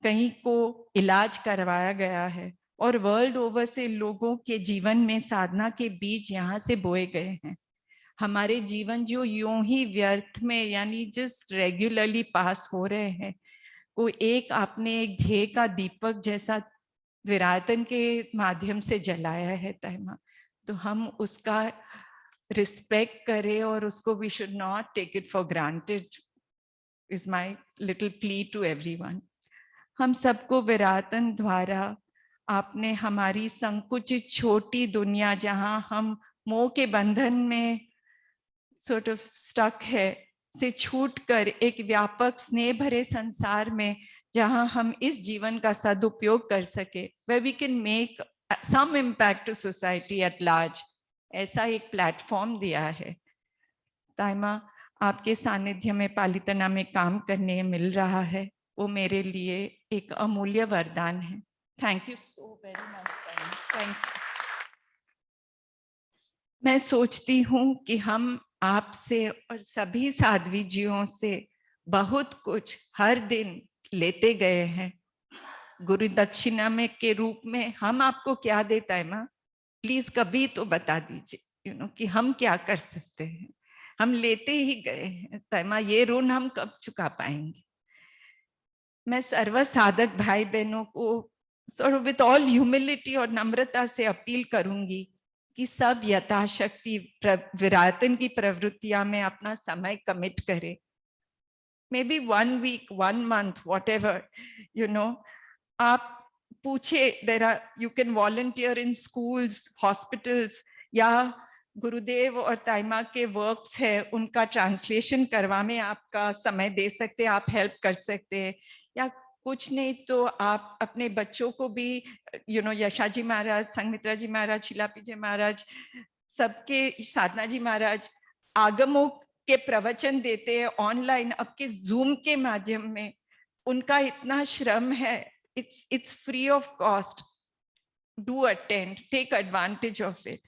D: कहीं को इलाज करवाया गया है, और वर्ल्ड ओवर से लोगों के जीवन में साधना के बीज यहाँ से बोए गए हैं। हमारे जीवन जो यूं ही व्यर्थ में यानी जस्ट रेगुलरली पास हो रहे हैं, को एक आपने एक ध्येय का दीपक जैसा विरातन के माध्यम से जलाया है ताइमा, तो हम उसका रिस्पेक्ट करें और उसको we should not take it for granted is my little plea to everyone. हम सबको विरातन द्वारा आपने हमारी संकुचित छोटी दुनिया, जहां हम मोह के बंधन में sort of stuck है, से छूटकर एक व्यापक स्नेह भरे संसार में जहां हम इस जीवन का सदुपयोग कर सके, where we can make some impact to society at large, ऐसा एक प्लेटफॉर्म दिया है। ताइमा, आपके सानिध्य में पालितना में काम करने मिल रहा है, वो मेरे लिए एक अमूल्य वरदान है। Thank you so very much. Thank you. मैं सोचती हूँ कि हम आपसे और सभी साध्वी जियों से बहुत कुछ हर दिन लेते गए हैं। गुरु दक्षिणा में के रूप में हम आपको क्या देता है माँ, प्लीज कभी तो बता दीजिए कि हम क्या कर सकते हैं। हम लेते ही गए हैं तैमा, ये ऋण हम कब चुका पाएंगे। मैं सर्व साधक भाई बहनों को विद ऑल ह्यूमिलिटी और नम्रता से अपील करूंगी कि सब यथाशक्ति विराटन की प्रवृत्तियां में अपना समय कमिट करें। Maybe 1 week, 1 month, whatever, आप पूछे, there are, you can volunteer in schools, hospitals, या गुरुदेव और ताइमा के वर्क्स है उनका ट्रांसलेशन करवा में आपका समय दे सकते हैं, आप हेल्प कर सकते हैं। या कुछ नहीं तो आप अपने बच्चों को भी यशा जी महाराज, संगमित्रा जी महाराज, शिलापी जी महाराज, सबके, साधना जी महाराज आगमों के प्रवचन देते हैं ऑनलाइन, अब के जूम के माध्यम में। उनका इतना श्रम है, it's free of cost. Do attend, take advantage of it.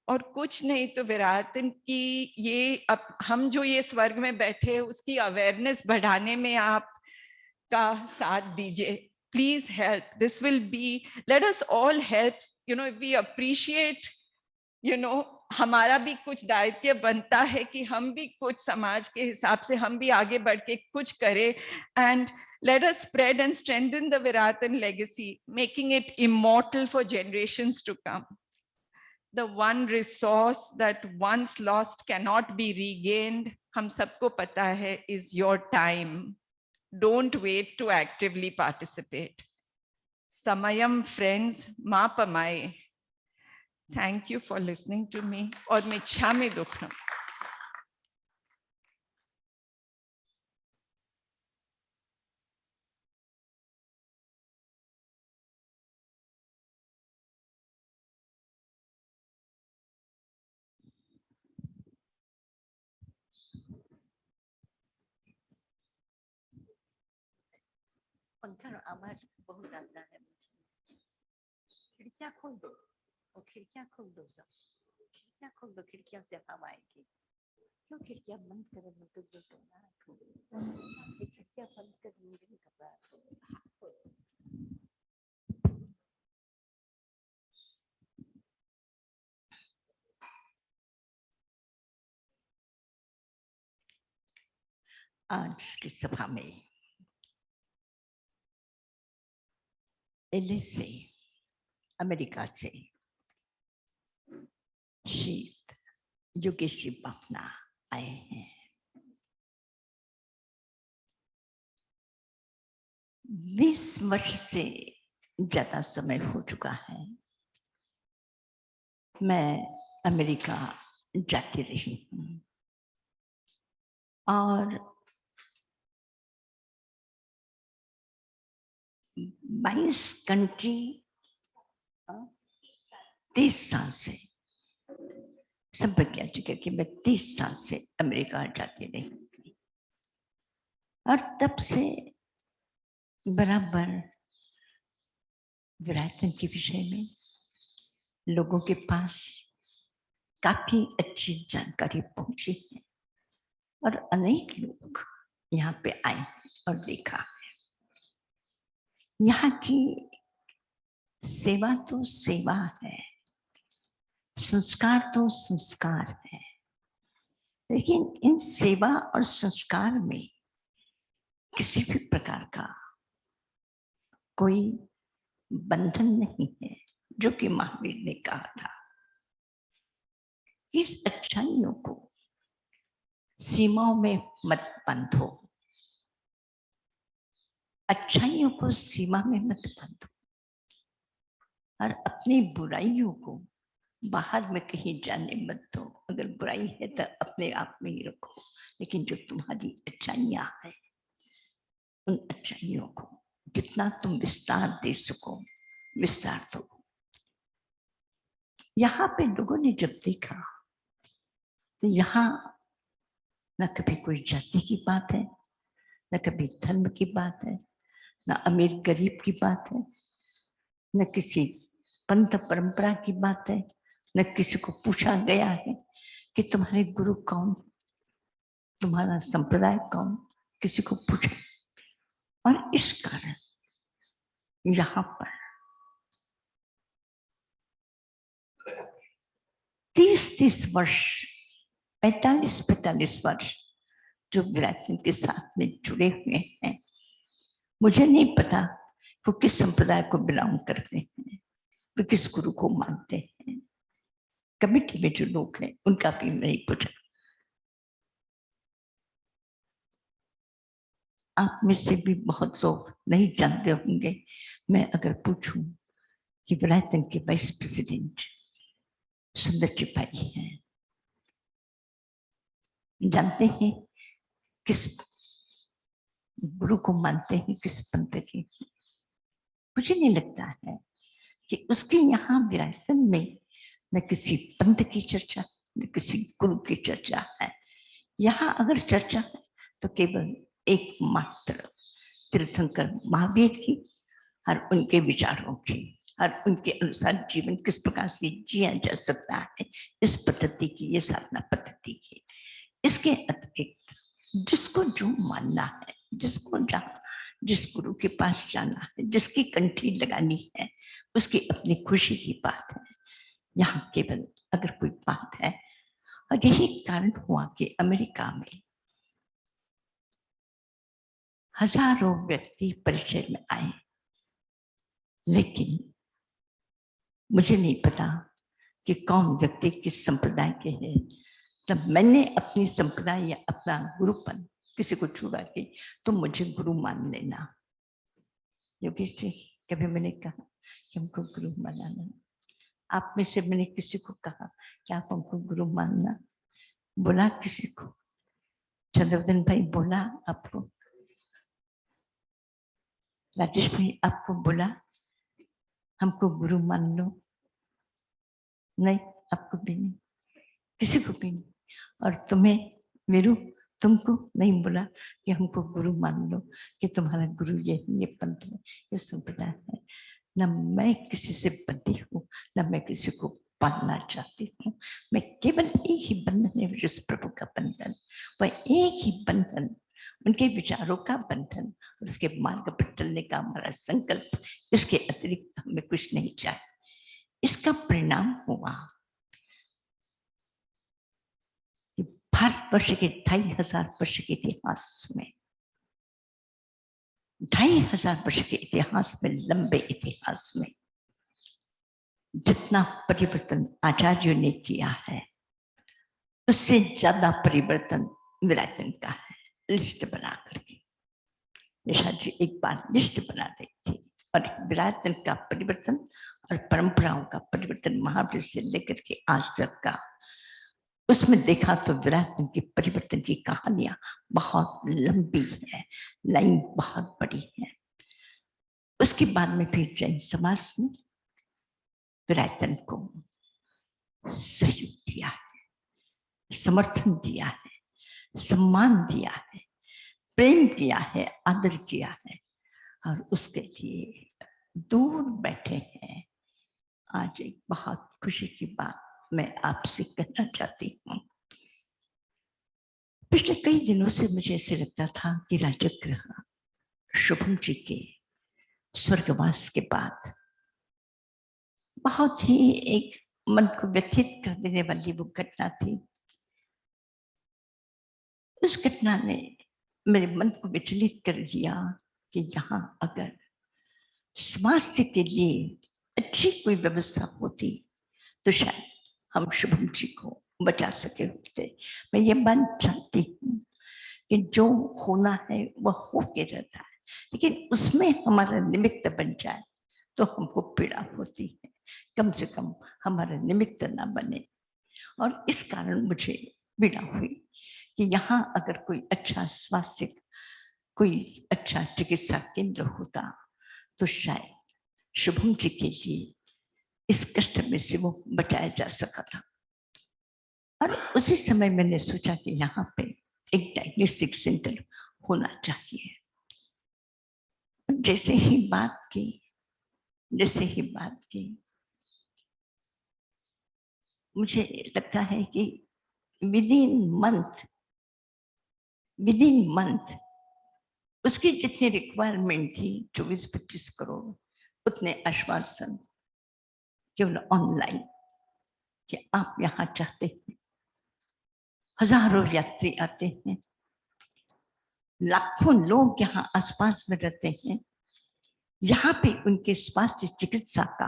D: और कुछ नहीं तो विराटन की ये, अब हम जो ये स्वर्ग में बैठे हैं उसकी अवेयरनेस बढ़ाने में आप का साथ दीजिए। Please help, this will be, let us all help, we appreciate, हमारा भी कुछ दायित्व बनता है कि हम भी कुछ समाज के हिसाब से हम भी आगे बढ़ के कुछ करें। And let us spread and strengthen the Viratan legacy, making it immortal for generations to come. The one resource that once lost cannot be regained, hum sabko pata hai, is your time. Don't wait to actively participate. Samayam, friends, ma pamaye. Thank you for listening to me. Aur michhami dukhnam.
C: पंखा और आवाज बहुत आता है मुझे। खिड़कियां खोल दो, और खिड़कियां खोल दो, सब खिड़कियां खोल दो, खिड़कियों से हवा आएगी। क्यों खिड़कियां बंद करो, तो जो घबराहट हो, खिड़कियां बंद कर, मुझे घबराहट हो। आज की सभा में एलए से, अमेरिका से शीत योगेशी बाफना आए हैं। 20 वर्ष से ज्यादा समय हो चुका है मैं अमेरिका जाती रही हूँ, और 22 कंट्री, 30 साल से, सब बच्चा चुके कि मैं 30 साल से अमेरिका जाती रही, और तब से बराबर विराटन के विषय में लोगों के पास काफी अच्छी जानकारी पहुंची है, और अनेक लोग यहाँ पे आए और देखा है। यहाँ की सेवा तो सेवा है, संस्कार तो संस्कार है, लेकिन इन सेवा और संस्कार में किसी भी प्रकार का कोई बंधन नहीं है, जो कि महावीर ने कहा था। इस अच्छाइयों को सीमाओं में मत बांधो, अच्छाइयों को सीमा में मत बांधो, और अपनी बुराइयों को बाहर में कहीं जाने मत दो। अगर बुराई है तो अपने आप में ही रखो, लेकिन जो तुम्हारी अच्छाइयां हैं, उन अच्छाइयों को जितना तुम विस्तार दे सको विस्तार दो। यहाँ पे लोगों ने जब देखा तो यहाँ न कभी कोई जाति की बात है, न कभी धर्म की बात है, न अमीर गरीब की बात है, न किसी पंथ परंपरा की बात है, न किसी को पूछा गया है कि तुम्हारे गुरु कौन, तुम्हारा संप्रदाय कौन, किसी को पूछा। और इस कारण यहाँ पर 30-30 वर्ष, 45-45 वर्ष जो विराजमान के साथ में जुड़े हुए हैं, मुझे नहीं पता वो किस संप्रदाय को बिलोंग करते हैं, वो किस गुरु को मानते हैं। कमेटी में जो लोग हैं उनका भी नहीं पूछा। आप में से भी बहुत लोग नहीं जानते होंगे, मैं अगर पूछूं कि विरायतन के वाइस प्रेसिडेंट सुंदर चिपाई हैं, जानते हैं किस गुरु को मानते हैं, किस पंथ के? मुझे नहीं लगता है कि उसके यहाँ विरायतन में न किसी पंथ की चर्चा, न किसी गुरु की चर्चा है। यहाँ अगर चर्चा है तो केवल एकमात्र तीर्थंकर महावीर की और उनके विचारों की, और उनके अनुसार जीवन किस प्रकार से जिया जा सकता है, इस पद्धति की, ये साधना पद्धति की। इसके अतिरिक्त जिसको जो मानना है, जिसको जहाँ जिस गुरु के पास जाना है, जिसकी कंठी लगानी है, उसकी अपनी खुशी की बात है। यहाँ केवल अगर कोई बात है, और यही कारण हुआ कि अमेरिका में हजारों व्यक्ति परिचय में आए, लेकिन मुझे नहीं पता कि कौन व्यक्ति किस संप्रदाय के हैं। तब मैंने अपनी संप्रदाय या अपना गुरुपन किसी को छुड़ा के तो मुझे गुरु मान लेना। योगेश जी, कभी मैंने कहा कि हमको गुरु मानना? आप में से मैंने किसी को कहा कि आप हमको गुरु मानना? बोला किसी को? चंद्रवर्धन भाई बोला आपको? राजेश भाई आपको बोला हमको गुरु मान लो? नहीं, आपको भी नहीं, किसी को भी नहीं। और तुम्हें वीरू, तुमको नहीं बोला कि हमको गुरु मान लो, कि तुम्हारा गुरु ये पंथ है, ये संप्रदाय है। न मैं किसी से बंधी हूँ, न मैं किसी को बांधना चाहती हूँ। मैं केवल एक ही बंधन है, जिस प्रभु का बंधन, वह एक ही बंधन, उनके विचारों का बंधन, उसके मार्ग पर चलने का हमारा संकल्प। इसके अतिरिक्त हमें कुछ नहीं चाहिए। इसका परिणाम हुआ कि भारतवर्ष के 2500 वर्ष के इतिहास में, 2500 वर्ष के इतिहास में, लंबे इतिहास में जितना परिवर्तन आचार्यों ने किया है, उससे ज्यादा परिवर्तन विरायतन का है। लिस्ट बना करके निशा जी एक बार लिस्ट बना रही थी, और विरायतन का परिवर्तन और परंपराओं का परिवर्तन महावीर से लेकर के आज तक का, उसमें देखा तो विरायतन के परिवर्तन की कहानियां बहुत लंबी है, लाइन बहुत बड़ी है। उसके बाद में फिर जैन समाज ने विरायतन को सहयोग दिया है, समर्थन दिया है, सम्मान दिया है, प्रेम किया है, आदर किया है, और उसके लिए दूर बैठे हैं। आज एक बहुत खुशी की बात मैं आपसे कहना चाहती हूँ। पिछले कई दिनों से मुझे ऐसे लगता था कि राजगृह शुभम जी के स्वर्गवास के बाद बहुत ही एक मन को व्यथित कर देने वाली वो घटना थी। उस घटना ने मेरे मन को विचलित कर दिया कि यहाँ अगर स्वास्थ्य के लिए अच्छी कोई व्यवस्था होती तो शायद हम शुभम जी को बचा सके होते। मैं ये बात जानती हूँ कि जो होना है वह हो के रहता है, लेकिन उसमें हमारा निमित्त बन जाए तो हमको पीड़ा होती है। कम से कम हमारा निमित्त ना बने। और इस कारण मुझे पीड़ा हुई कि यहाँ अगर कोई अच्छा स्वास्थ्य, कोई अच्छा चिकित्सा केंद्र होता तो शायद शुभम जी के लिए इस कष्ट में से वो बचाया जा सका था। और उसी समय मैंने सोचा कि यहाँ पे एक डायग्नोस्टिक सेंटर होना चाहिए। जैसे ही बात की मुझे लगता है कि विद इन मंथ उसकी जितनी रिक्वायरमेंट थी 24-25 करोड़, उतने आश्वासन केवल ऑनलाइन कि आप यहाँ चाहते हैं। हजारों यात्री आते हैं, लाखों लोग यहाँ आसपास में रहते हैं। यहाँ पे उनके स्वास्थ्य चिकित्सा का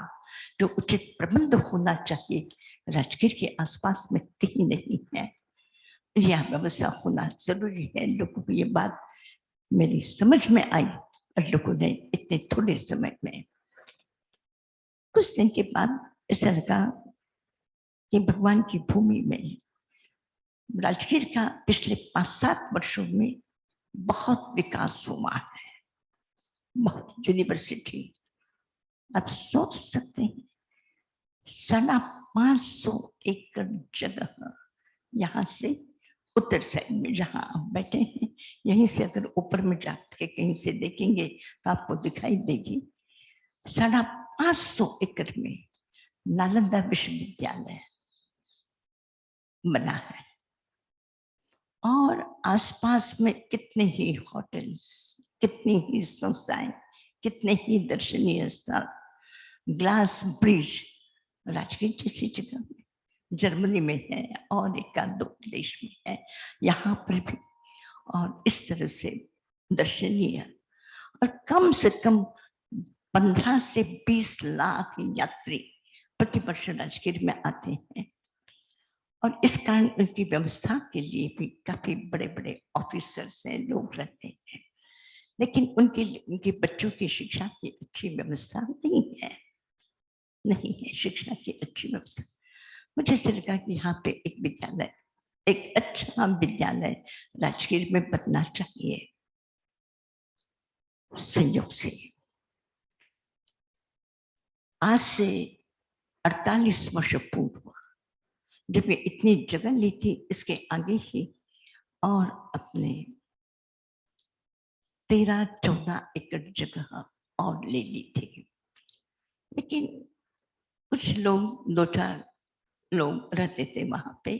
C: जो उचित प्रबंध होना चाहिए राजगीर के आसपास में कहीं नहीं है। यह व्यवस्था होना जरूरी है। लोगों को ये बात मेरी समझ में आई और लोगों ने इतने थोड़े समय में, कुछ दिन के बाद ऐसा लगा कि भगवान की भूमि में राजगीर का पिछले 5-7 वर्षों में बहुत विकास हुआ है। बहुत यूनिवर्सिटी, आप सोच सकते हैं 550 एकड़ जगह, यहाँ से उत्तर साइड में जहाँ आप बैठे हैं, यहीं से अगर ऊपर में जाके कहीं से देखेंगे तो आपको दिखाई देगी 550 एकड़ में नालंदा विश्वविद्यालय बना है। और आसपास में कितने ही होटल्स, कितनी ही संस्थाएं, कितने ही दर्शनीय स्थल, ग्लास ब्रिज राजगीर जैसी जगह में, जर्मनी में है और एक दो देश में है, यहाँ पर भी। और इस तरह से दर्शनीय, और कम से कम 15 से 20 लाख यात्री प्रतिवर्ष राजगीर में आते हैं। और इस कारण उनकी व्यवस्था के लिए भी काफी बड़े बड़े ऑफिसर्स हैं, लोग रहते हैं, लेकिन उनके बच्चों की शिक्षा की अच्छी व्यवस्था नहीं है शिक्षा की अच्छी व्यवस्था। मुझे ऐसे लगा कि यहाँ पे एक विद्यालय, एक अच्छा विद्यालय राजगीर में बनना चाहिए। संयोग से आज से 48 वर्ष पूर्व जब ये इतनी जगह ली थी, इसके आगे ही और अपने 13-14 एकड़ जगह और ले ली थी। लेकिन कुछ लोग, 2-4 लोग रहते थे वहां पे।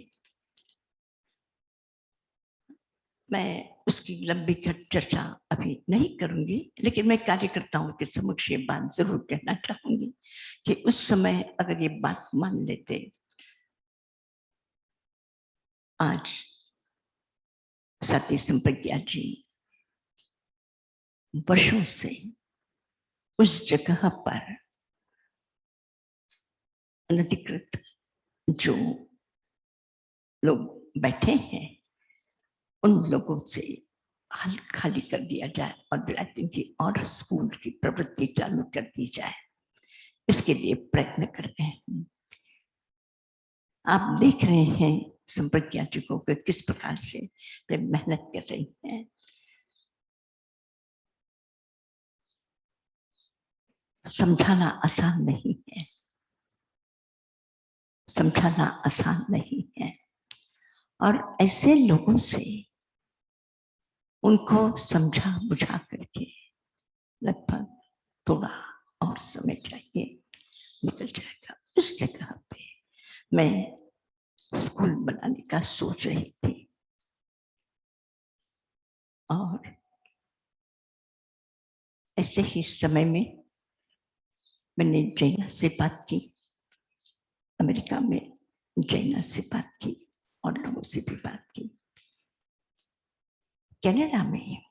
C: मैं उसकी लंबी चर्चा अभी नहीं करूंगी, लेकिन मैं कार्यकर्ताओं के समक्ष ये बात जरूर कहना चाहूंगी कि उस समय अगर ये बात मान लेते, आज सती संप्रज्ञा जी वर्षों से उस जगह पर अनधिकृत जो लोग बैठे हैं उन लोगों से हल खाली कर दिया जाए और राइटिंग की और स्कूल की प्रवृत्ति चालू कर दी जाए, इसके लिए प्रयत्न कर रहे हैं। आप देख रहे हैं संप्रज्ञा जी को किस प्रकार से वे मेहनत कर रही हैं। समझाना आसान नहीं है, समझाना आसान नहीं है, और ऐसे लोगों से उनको समझा बुझा करके लगभग थोड़ा और समय चाहिए, निकल जाएगा। इस जगह पे मैं स्कूल बनाने का सोच रही थी और ऐसे ही समय में मैंने जैना से बात की, अमेरिका में जैना से बात की और लोगों से भी बात की। कनाडा में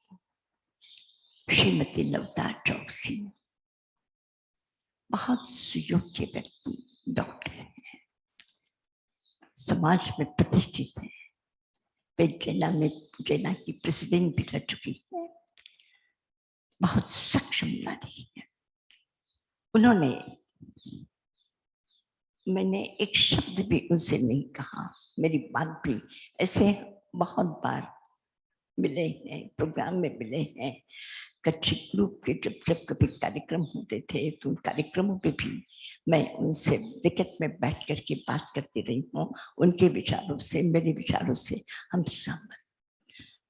C: श्रीमती लवता चौकसी बहुत सुयोग्य व्यक्ति, डॉक्टर है, समाज में प्रतिष्ठित है, वे जैना की प्रेसिडेंट भी रह चुकी है, बहुत सक्षम नारी है। उन्होंने, मैंने एक शब्द भी उनसे नहीं कहा, मेरी बात भी ऐसे बहुत बार मिले हैं, प्रोग्राम में मिले हैं, कच्ची ग्रुप के जब कभी कार्यक्रम होते थे तो उन कार्यक्रमों पे भी मैं उनसे विकेट में बैठ करके बात करती रही हूँ। उनके विचारों से, मेरे विचारों से हम सहमत।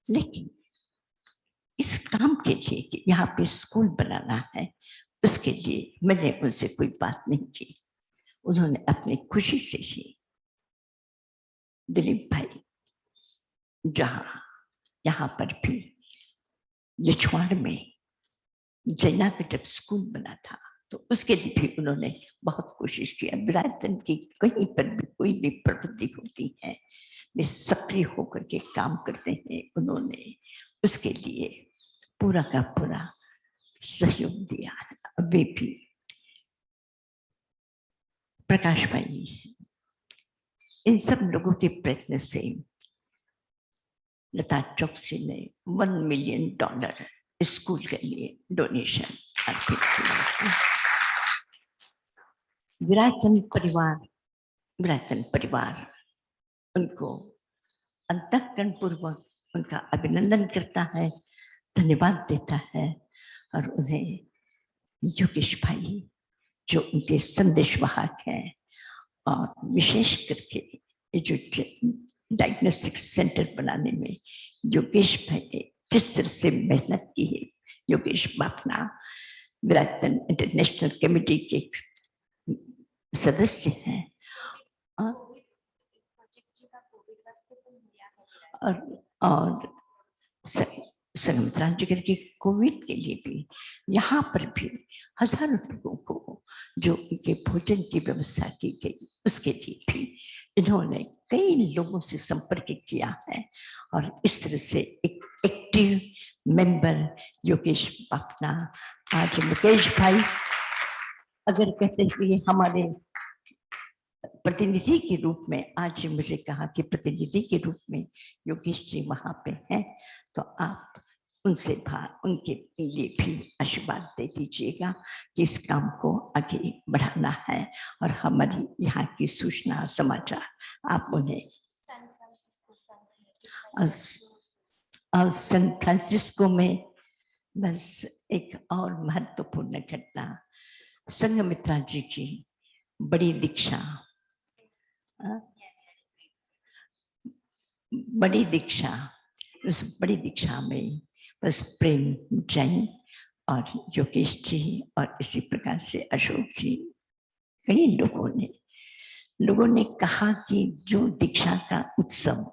C: लेकिन इस काम के लिए कि यहाँ पे स्कूल बनाना है, उसके लिए मैंने उनसे कोई बात नहीं की। उन्होंने अपनी खुशी से ही दिलीप भाई जहाँ यहाँ पर भी लिछवाड़ में जैना का जब स्कूल बना था तो उसके लिए भी उन्होंने बहुत कोशिश किया। विराटन की कहीं पर भी कोई भी प्रवृत्ति होती है वे सक्रिय होकर के काम करते हैं। उन्होंने उसके लिए पूरा का पूरा सहयोग दिया है। वे भी प्रकाश भाई इन सब लोगों के प्रयत्न से लता चौकसी ने $1 मिलियन स्कूल के लिए डोनेशन अर्पित किया। विराटन परिवार उनको अंतःकरण पूर्वक उनका अभिनंदन करता है, धन्यवाद देता है और उन्हें योगेश भाई जो उनके संदेशवाहक हैं और विशेष करके ये जो डायग्नोस्टिक सेंटर बनाने में योगेश भाई ने जिस तरह से मेहनत की है। योगेश बापना विराटन इंटरनेशनल कमेटी के सदस्य हैं और संगमित्रा जी करके कोविड के लिए भी यहाँ पर भी हजारों लोगों को जो उनके भोजन की व्यवस्था की गई उसके लिए भी इन्होंने कई लोगों से संपर्क किया है और इस तरह से एक एक्टिव मेंबर योगेश बापना आज मुकेश भाई अगर कहते हैं हमारे प्रतिनिधि के रूप में, आज मुझे कहा कि प्रतिनिधि के रूप में योगेश जी वहां पे हैं तो आप उनसे उनके लिए भी आशीर्वाद दे दीजिएगा कि इस काम को आगे बढ़ाना है और हमारी यहाँ की सूचना समाचार आप उन्हें और सैन फ्रांसिस्को में बस एक और महत्वपूर्ण घटना संघमित्रा जी की बड़ी दीक्षा उस बड़ी दीक्षा में बस प्रेम जैन और योगेश जी और इसी प्रकार से अशोक जी कई लोगों ने कहा कि जो दीक्षा का उत्सव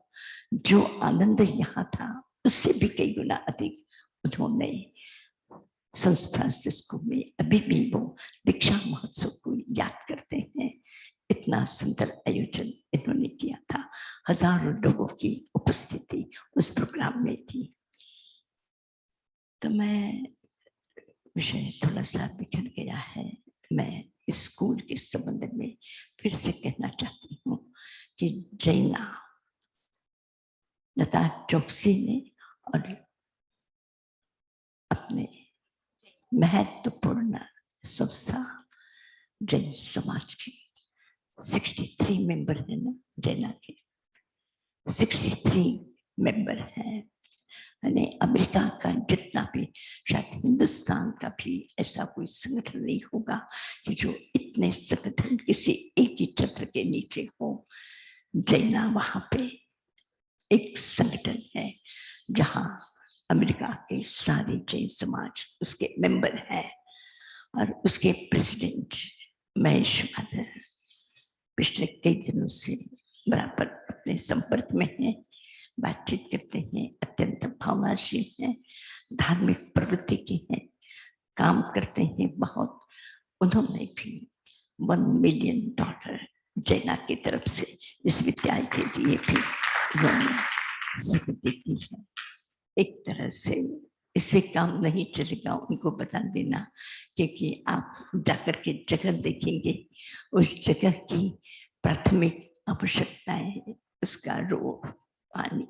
C: जो आनंद यहाँ था उससे भी कई गुना अधिक उन्होंने सैन फ्रांसिस्को में अभी भी वो दीक्षा महोत्सव को याद करते हैं। इतना सुंदर आयोजन इन्होंने किया था, हजारों लोगों की उपस्थिति उस प्रोग्राम में थी। तो मैं विषय थोड़ा सा बिखर गया है। मैं इस स्कूल के संबंध में फिर से कहना चाहती हूँ कि जैना लता चौकसी ने और अपने महत्वपूर्ण संस्था जैन समाज की 63 मेंबर है ना, जैना के 63 मेंबर हैं। अमेरिका का जितना भी, शायद हिंदुस्तान का भी ऐसा कोई संगठन नहीं होगा कि जो इतने संगठन किसी एक ही छत्र के नीचे हो। जैना वहां पे एक संगठन है जहां अमेरिका के सारे जैन समाज उसके मेंबर हैं और उसके प्रेसिडेंट महेश माधर पिछले कई दिनों से बराबर अपने संपर्क में हैं, बातचीत करते हैं, अत्यंत भावनाशील हैं, धार्मिक प्रवृत्ति के हैं, काम करते हैं बहुत। उन्होंने भी $1 मिलियन जैना की तरफ से इस विद्यालय के लिए भी उन्होंने स्वीकृति की है। एक तरह से इससे काम नहीं चलेगा, उनको बता देना, क्योंकि आप जाकर के जगह देखेंगे उस जगह की प्राथमिक आवश्यकताएं, उसका रोड, पानी,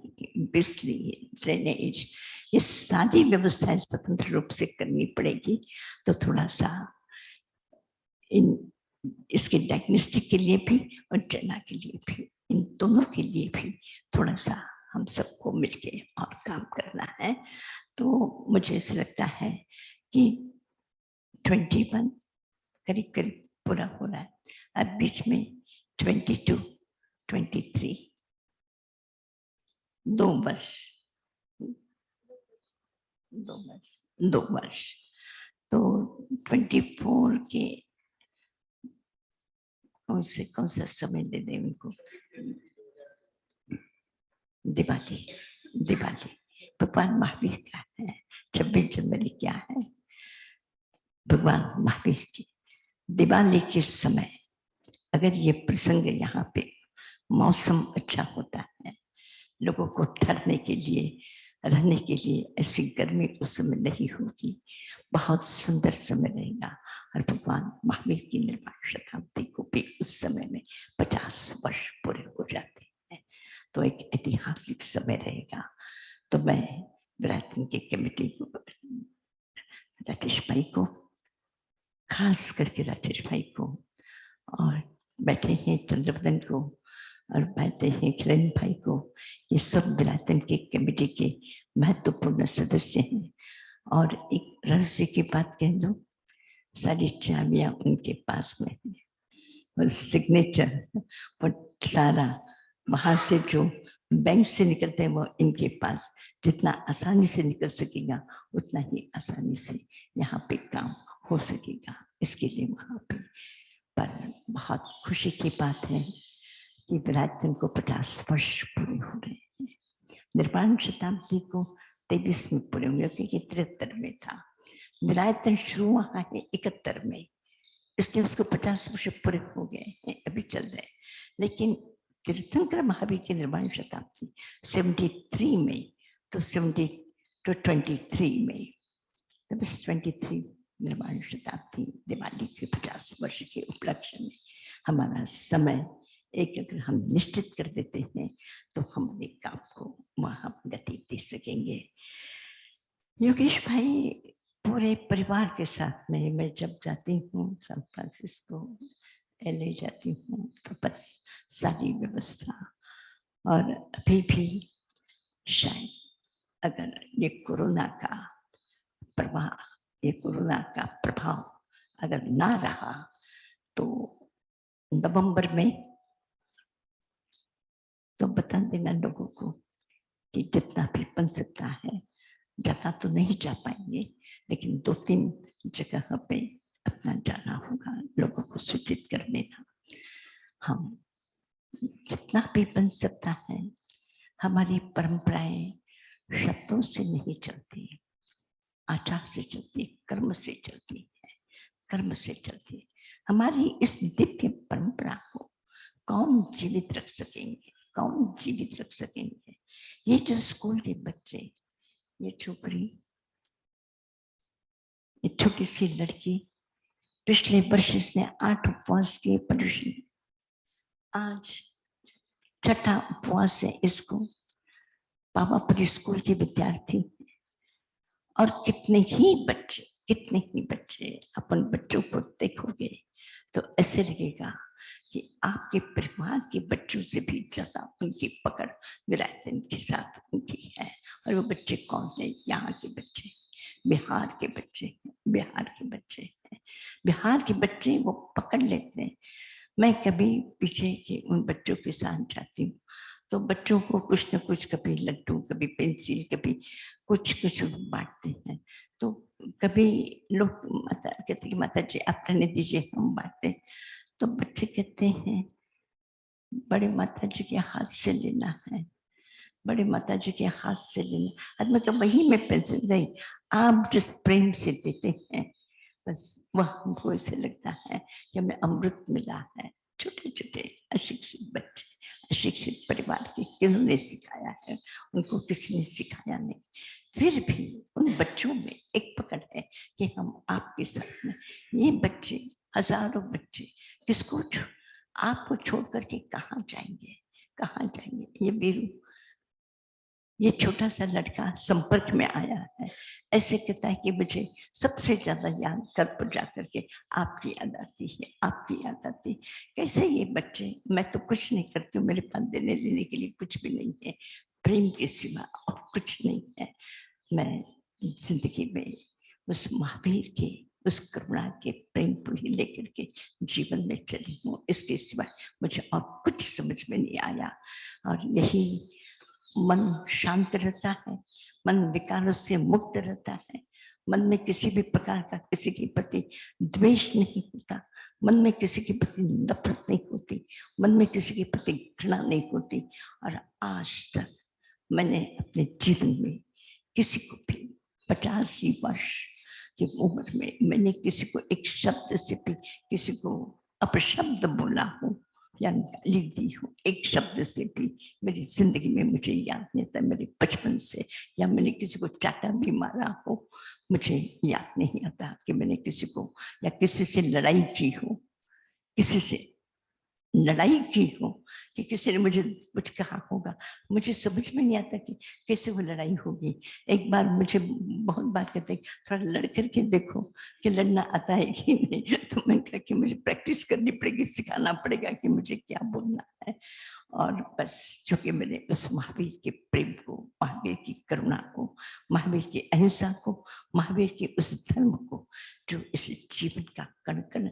C: बिजली, ड्रेनेज, ये सारी व्यवस्थाएं स्वतंत्र रूप से करनी पड़ेगी। तो थोड़ा सा इसके डायग्नोस्टिक के लिए भी और जैना के लिए भी, इन दोनों के लिए भी थोड़ा सा हम सबको मिलके और काम करना है। तो मुझे ऐसा लगता है कि 21 करीब करीब पूरा हो रहा है, अब बीच में 22, 23 2 वर्ष तो 24 के कौन सा समय दे दें उनको, दिवाली, दिवाली भगवान महावीर का है। 26 जनवरी क्या है? भगवान महावीर की दिवाली के समय अगर ये प्रसंग यहाँ पे मौसम अच्छा होता है, लोगों को ठहरने के लिए, रहने के लिए, ऐसी गर्मी उस समय नहीं होगी, बहुत सुंदर समय रहेगा। और भगवान महावीर की निर्वाण शताब्दी को भी उस समय में 50 वर्ष पूरे हो जाते हैं, तो एक ऐतिहासिक समय रहेगा। तो मैं विराटन की कमेटी को, राजेश भाई को, खास करके राजेश भाई को, और बैठे हैं चंद्रवदन को, और बैठे हैं किरण भाई को, ये सब विराटन की कमेटी के महत्वपूर्ण सदस्य हैं। और एक रहस्य की बात कह दूं, सारी चाबियां उनके पास में है, और सिग्नेचर पर सारा वहां से जो बैंक से निकलते हैं वो इनके पास, जितना आसानी से निकल सकेगा उतना ही आसानी से यहाँ पे काम हो सकेगा। इसके लिए वहां पे पर बहुत खुशी की बात है कि विराटन को 50 वर्ष पूरे हो रहे हैं। निर्वाण शताब्दी को 23 में पूरे होंगे, क्योंकि 73 में था। विराटन शुरू वहां है 71 में, इसलिए उसको 50 वर्ष पूरे हो गए हैं, अभी चल रहे। लेकिन तीर्थंकर महावीर की निर्वाण शताब्दी 73 में, तो 70 to 23 में, तब 23 निर्वाण शताब्दी दिवाली के 50 वर्ष के उपलक्ष्य में हमारा समय एक अगर हम निश्चित कर देते हैं तो हम एक काम को वहां गति दे सकेंगे। योगेश भाई पूरे परिवार के साथ में मैं जब जाती हूँ सैन फ्रांसिस्को, LA जाती हूँ, तो बस सारी व्यवस्था, और अभी भी शायद अगर ये कोरोना का प्रवाह, ये कोरोना का प्रभाव अगर ना रहा तो नवंबर में तो बता देना लोगों को कि जितना भी बन सकता है, ज्यादा तो नहीं जा पाएंगे, लेकिन 2-3 जगह पे अपना जाना होगा, लोगों को सूचित कर देना। हम जितना भी बन सकता है, हमारी परंपराएं शब्दों से नहीं चलती, आचार से चलती, कर्म से चलती है, कर्म से चलती है। हमारी इस दिव्य परंपरा को कौन जीवित रख सकेंगे, कौन जीवित रख सकेंगे? ये जो स्कूल के बच्चे, ये छोकरी, ये छोटी सी लड़की, पिछले वर्ष इसने 8 उपवास किए पर्युषण, आज 6ठा उपवास है इसको। पावापुरी स्कूल के विद्यार्थी, और कितने ही बच्चे अपन बच्चों को देखोगे तो ऐसे लगेगा कि आपके परिवार के बच्चों से भी ज्यादा उनकी पकड़ विराटन के साथ उनकी है। और वो बच्चे कौन है? यहाँ के बच्चे, बिहार के बच्चे हैं, बिहार के बच्चे हैं, बिहार के बच्चे वो पकड़ लेते हैं। मैं कभी पीछे के उन बच्चों के साथ जाती हूँ तो बच्चों को कुछ न कुछ, कभी लड्डू, कभी पेंसिल, कभी कुछ बांटते हैं। तो कभी लोग माता कहते कि माता जी आप रहने दीजिए, हम बांटते। तो बच्चे कहते हैं बड़े माता जी के हाथ से लेना है, बड़े माता जी के हाथ से लेना। आदमी तो वही में पेंसिल नहीं, आप जिस प्रेम से देते हैं बस वह हमको ऐसे लगता है कि हमें अमृत मिला है। छोटे छोटे अशिक्षित बच्चे, अशिक्षित परिवार के किन्होंने सिखाया है? उनको किसी ने सिखाया नहीं, फिर भी उन बच्चों में एक पकड़ है कि हम आपके साथ में। ये बच्चे, हजारों बच्चे किसको आपको छोड़ करके कहाँ जाएंगे, कहाँ जाएंगे? ये बीरू, ये छोटा सा लड़का संपर्क में आया है, ऐसे कहता है कि मुझे सबसे ज्यादा याद घर पर जाकर के आपकी याद आती है, आपकी याद आती है। कैसे ये बच्चे, मैं तो कुछ नहीं करती हूँ, मेरे पास देने लेने के लिए कुछ भी नहीं है, प्रेम के सिवा और कुछ नहीं है। मैं जिंदगी में उस महावीर के, उस करुणा के प्रेम को ही लेकर के जीवन में चली हूँ, इसके सिवा मुझे और कुछ समझ में नहीं आया। और यही मन शांत रहता है, मन विकारों से मुक्त रहता है, मन में किसी भी प्रकार का किसी के प्रति द्वेष नहीं होता, मन में किसी के प्रति नफरत नहीं होती, मन में किसी के प्रति घृणा नहीं होती। और आज तक मैंने अपने जीवन में किसी को भी 85 वर्ष की उम्र में मैंने किसी को एक शब्द से भी किसी को अपशब्द बोला हो या गाली दी हो, एक शब्द से भी मेरी जिंदगी में मुझे याद नहीं आता, मेरे बचपन से। या मैंने किसी को चाटा भी मारा हो, मुझे याद नहीं आता कि मैंने किसी को या किसी से लड़ाई की हो, किसी से लड़ाई की हो कि किसी ने मुझे कुछ कहा होगा। मुझे समझ में नहीं आता कि कैसे वो लड़ाई होगी। एक बार मुझे बहुत बार कहते हैं थोड़ा लड़ करके देखो कि लड़ना आता है कि नहीं। तो मैंने कहा कि मुझे प्रैक्टिस करनी पड़ेगी, सिखाना पड़ेगा कि मुझे क्या बोलना है। और बस चूंकि मैंने उस महावीर के प्रेम को, महावीर की करुणा को, महावीर की अहिंसा को, महावीर के उस धर्म को जो इस जीवन का कण कण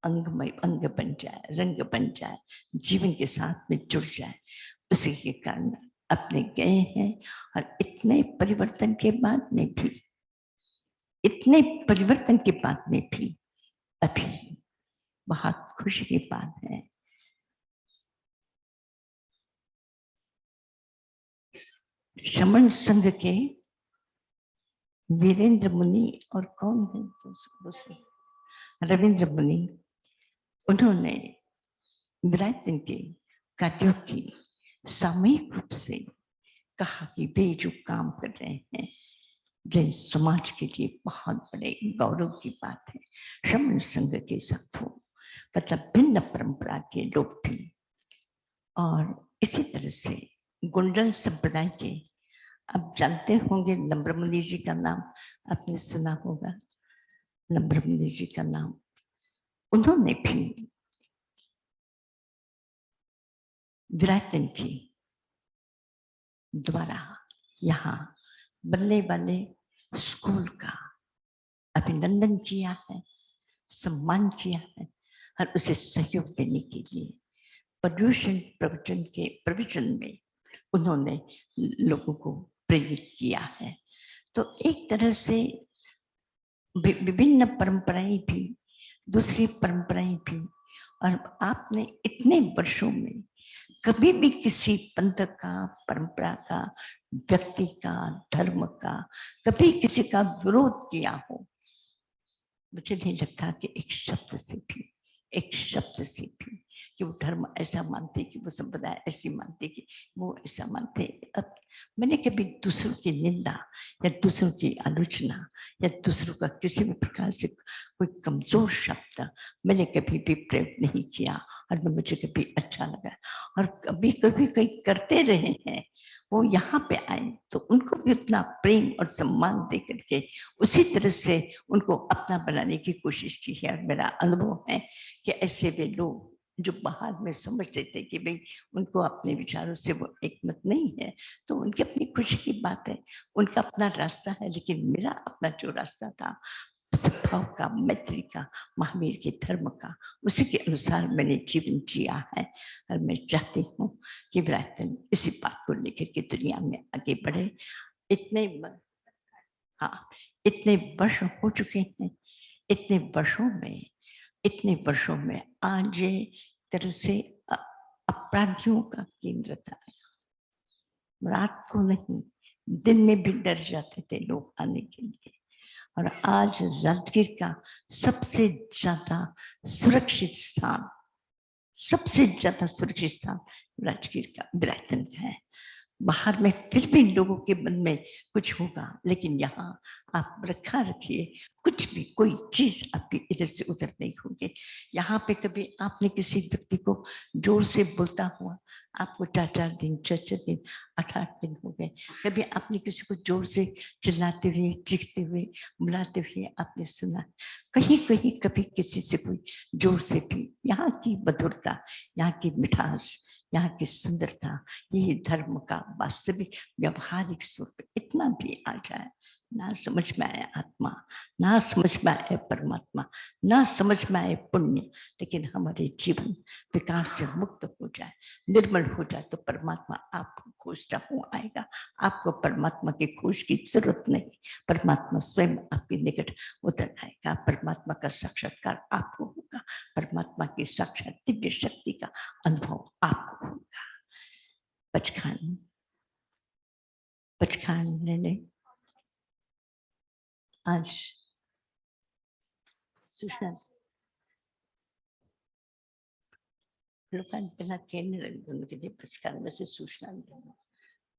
C: अंगमय अंग बन जाए, रंग बन जाए, जीवन के साथ में जुड़ जाए, उसी के कारण अपने गए हैं। और इतने परिवर्तन के बाद में भी, इतने परिवर्तन के बाद में भी अभी बहुत खुशी की बात है, श्रमण संघ के वीरेंद्र मुनि और कौन है दूसरे, रविंद्र मुनि, उन्होंने विराटन के कार्यों की सामूहिक रूप से कहा कि वे जो काम कर रहे हैं जैन समाज के लिए बहुत बड़े गौरव की बात है। श्रमण संघ के साथों मतलब भिन्न परंपरा के लोग भी, और इसी तरह से गुंडल संप्रदाय के, आप जानते होंगे नम्रमुनि जी का नाम आपने सुना होगा, नम्रमुनि जी का नाम, उन्होंने भी विराटन जी द्वारा यहाँ बनने वाले स्कूल का अभिनंदन किया है, सम्मान किया है, और उसे सहयोग देने के लिए पर्यूषण प्रवचन के प्रवचन में उन्होंने लोगों को प्रेरित किया है। तो एक तरह से विभिन्न परंपराएं भी, दूसरी परंपराएं भी, और आपने इतने वर्षों में कभी भी किसी पंथ का, परंपरा का, व्यक्ति का, धर्म का कभी किसी का विरोध किया हो, मुझे नहीं लगता कि एक शब्द से भी, एक शब्द से भी कि वो धर्म ऐसा मानते, कि वो संप्रदाय ऐसी मानते, कि वो ऐसा मानते। अब मैंने कभी दूसरों की निंदा या दूसरों की आलोचना या दूसरों का किसी भी प्रकार से कोई कमजोर शब्द मैंने कभी भी प्रयोग नहीं किया, और न मुझे कभी अच्छा लगा। और कभी कभी कोई करते रहे हैं, वो यहाँ पे आए तो उनको भी उतना प्रेम और सम्मान दे करके उसी तरह से उनको अपना बनाने की कोशिश की है। मेरा अनुभव है कि ऐसे वे लोग जो बाहर में समझते थे कि भाई उनको अपने विचारों से वो एकमत नहीं है, तो उनकी अपनी खुशी की बात है, उनका अपना रास्ता है, लेकिन मेरा अपना जो रास्ता था सद्भाव का, मैत्री का, महावीर के धर्म का, उसी के अनुसार मैंने जीवन जिया है। और मैं चाहती हूँ कि विराटन इसी बात को लेकर के दुनिया में आगे बढ़े। इतने हाँ, इतने वर्ष हो चुके हैं, इतने वर्षों में आज ये तरह से अपराधियों का केंद्र था। रात को नहीं, दिन में भी डर जाते थे लोग आने के लिए, और आज राजगीर का सबसे ज्यादा सुरक्षित स्थान, सबसे ज्यादा सुरक्षित स्थान राजगीर का विराटन है। बाहर में फिर भी लोगों के मन में कुछ होगा, लेकिन यहाँ आप रखा रखिए, कुछ भी कोई चीज आपकी इधर से उधर नहीं होगी। यहाँ पे कभी आपने किसी व्यक्ति को जोर से बोलता हुआ, आपको 4-4 दिन, 6-6 दिन, 8-8 दिन हो गए, कभी आपने किसी को जोर से चिल्लाते हुए, चीखते हुए, बुलाते हुए आपने सुना? कहीं कहीं कभी किसी से कोई जोर से भी, यहाँ की मधुरता, यहाँ की मिठास, यहाँ की सुंदरता, ये धर्म का वास्तविक व्यवहारिक स्वरूप इतना भी आ जाए, ना समझ में आए आत्मा, ना समझ में आए परमात्मा, ना समझ में आए पुण्य, लेकिन हमारे जीवन विकार से मुक्त हो जाए, निर्मल हो जाए, तो परमात्मा आपको खोजता हुआ आएगा। आपको परमात्मा की खोज की जरूरत नहीं, परमात्मा स्वयं आपके निकट उतर आएगा। परमात्मा का साक्षात्कार आपको होगा, परमात्मा की साक्षात दिव्य शक्ति का अनुभव आपको होगा। बचकान पचखान ले ले। आज सुशांत लोकांनी पहला केने लगे दोनों के लिए पचखान में से सुशांत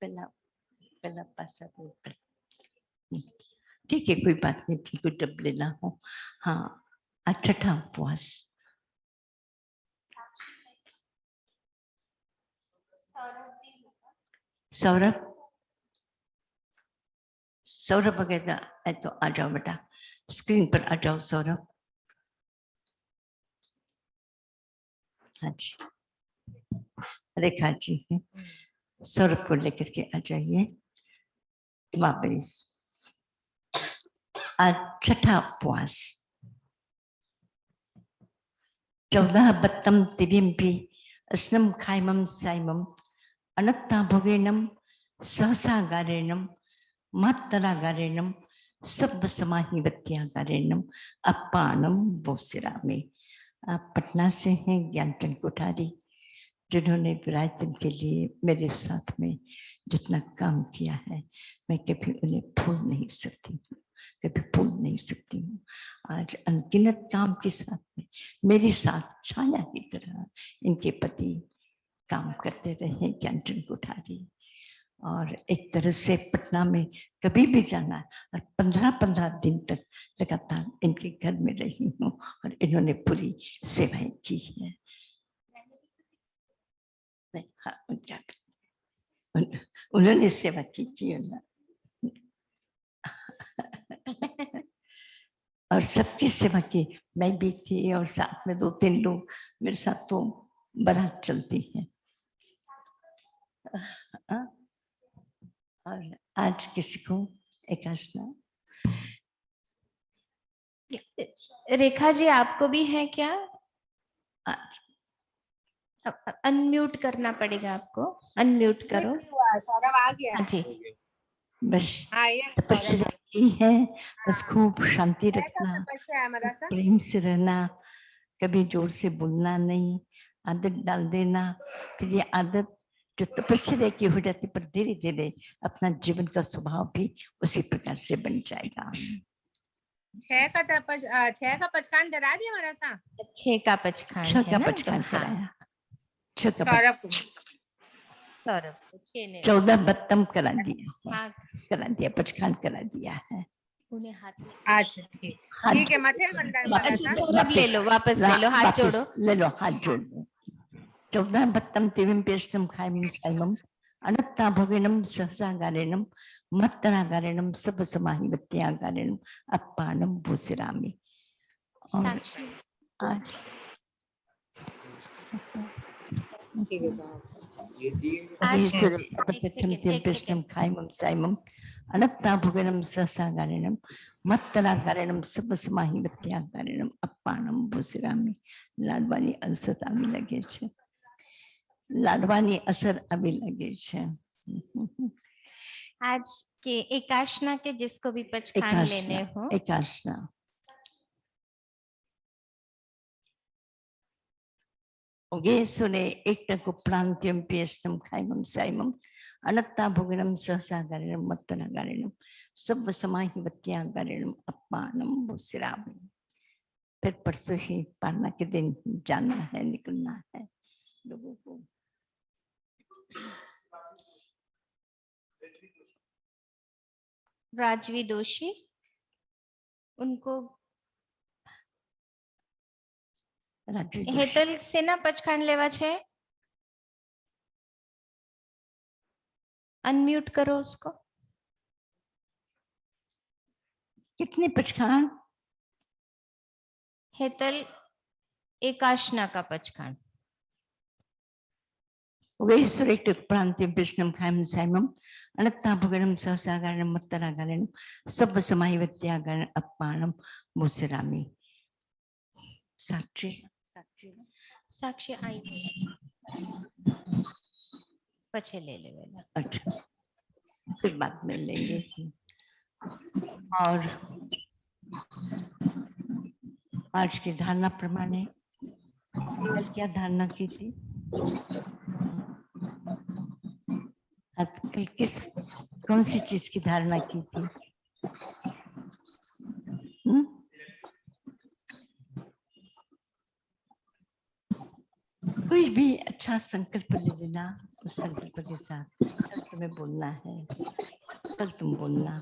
C: पहला पासा ठीक है, कोई बात नहीं, ठीक है, जब लेना हो। हाँ, छठा उपवास। सौरभ सौरभ वगैरह है तो आ जाओ बेटा, स्क्रीन पर आ जाओ सौरभ। हाँ जी, रेखा जी है, सौरभ को लेकर के आ जाइए वापस। आज छठा उपवास। 14 बत्तम तिबिम्पि अस्नम खाइमम साइमम अनत्ता भोगेनम सहसागारेणम मातरागारेणम सब समाहि वत्यागारेणम अपानम बोसिरामे। आप पटना से हैं, ज्ञानचंद कोठारी, जिन्होंने विरायतन के लिए मेरे साथ में जितना काम किया है, मैं कभी उन्हें भूल नहीं सकती हूँ, कभी भूल नहीं सकती हूँ। आज अनगिनत काम के साथ में मेरे साथ छाया की तरह इनके पति काम करते रहे, ज्ञानचंद कोठारी। और एक तरह से पटना में कभी भी जाना और 15-15 दिन तक लगातार इनके घर में रही हूँ और इन्होंने पूरी सेवाएं की है। हाँ, उन्होंने सेवा की ना। और सबकी सेवा की, मैं भी थी और साथ में 2-3 लोग मेरे साथ तो बारात चलती है। और आज किसी को एकादशी।
A: रेखा जी आपको भी है क्या? अनम्यूट करना पड़ेगा आपको, अनम्यूट करो।
E: सौरभ आ गया।
A: हाँ जी,
C: बस
E: हाँ, ये
C: तपस्या की है, बस खूब शांति रखना,
E: तपस्या है हमारा सा।
C: प्रेम से रहना, कभी जोर से बोलना नहीं, आदत डाल देना। फिर ये आदत जो तपस्या की हो जाती, पर धीरे धीरे अपना जीवन का स्वभाव भी उसी प्रकार से बन जाएगा।
E: 6 का पचखान करा दिया हमारा सा।
A: 6 का पचखान
C: 6
A: है
C: का
A: ना,
C: पचखान
A: तो
C: कराया, 6 का
E: सौरभ को
A: सौरभ को 6 ने
C: 14 बत्तम करा दिया है,
A: हाँ,
C: करा दिया, पचखान करा दिया है।
A: उन्हें हाथ में।
E: अच्छा, ठीक है, मथे मंडा हमारा
A: अच्छा,
E: सा।
A: सौरभ ले लो, वापस ले लो, हाथ जोड़ो।
C: ले लो, हाथ जोड़ लो। 14 बत्तम तिबिम्पेष्टम खाइमम साइमम अनत्ता भोगिनम सहसागारेणम मत्तरागारेणम सब समाहि वत्यागारेणम अपानम भूसिरामि। और आज खाइमम साइमम अनत्ता भोगिनम सहसागारेणम मत्तरागारेणम सब समाहि वत्यागारेणम अपानम भूसिरामि। लाडवानी असर आवी लगे छे, लाडवानी असर आवी लगे छे।
A: आज के एकादशी के जिसको भी पचखान लेने हो,
C: एकादशी ओगे सुने एकटको प्रांत्यम पेष्टम खाइमम साइमम अनत्ता भोगिनम सहसागारेणम मत्तरागारेणम सब समाहि वत्यागारेणम अपानम भूसिरामि। फिर परसों ही पारना के दिन जाना है, निकलना है लोगों को।
A: राजवी दोषी, उनको हेतल से ना पचखान लेवा छे, अनम्यूट करो उसको।
C: कितने पचखान?
A: हेतल एकादशी का पचखान।
C: प्रांतिम विष्णुम खाइम साइमम अनत्ता भोगनम सहसागारेणम मत्तरागारेणम सब समाहि वत्यागारेणम अपानम भूसिरामि। साक्षी
A: साक्षी आई पछे ले ले वाला।
C: अच्छा, फिर बाद में लेंगे। और आज की धारणा प्रमाणे कल क्या धारणा की थी? कल किस कौन सी चीज की धारणा की थी? कोई भी अच्छा संकल्प ले लेना, उस संकल्प के साथ कल तुम्हें बोलना है, कल तुम बोलना।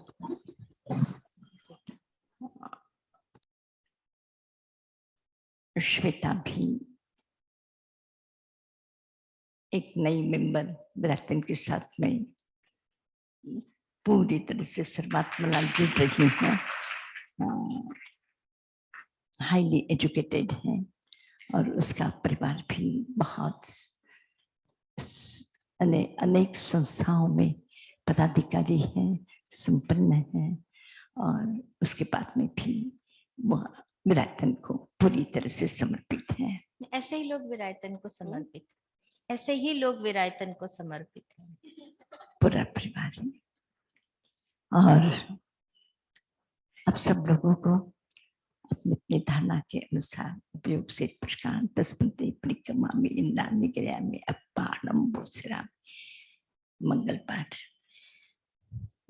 C: श्वेता भी एक नई मेंबर ब्रैकटन के साथ में पूरी तरह से सर्वात्मना जुड़ रही है, हाईली एजुकेटेड है और उसका परिवार भी बहुत अनेक संस्थाओं में पदाधिकारी है, संपन्न है और उसके बाद में भी वह विरायतन को पूरी तरह से समर्पित है।
A: ऐसे ही लोग विरायतन को समर्पित, ऐसे ही लोग विरायतन को समर्पित हैं,
C: पूरा परिवार है। और अब सब लोगों को अपनी अपनी धारणा के अनुसार उपयोग से पुष्कार 10 पंक्ति परिक्रमा में इंदा निग्रह में अपारम बोसराम मंगल पाठ।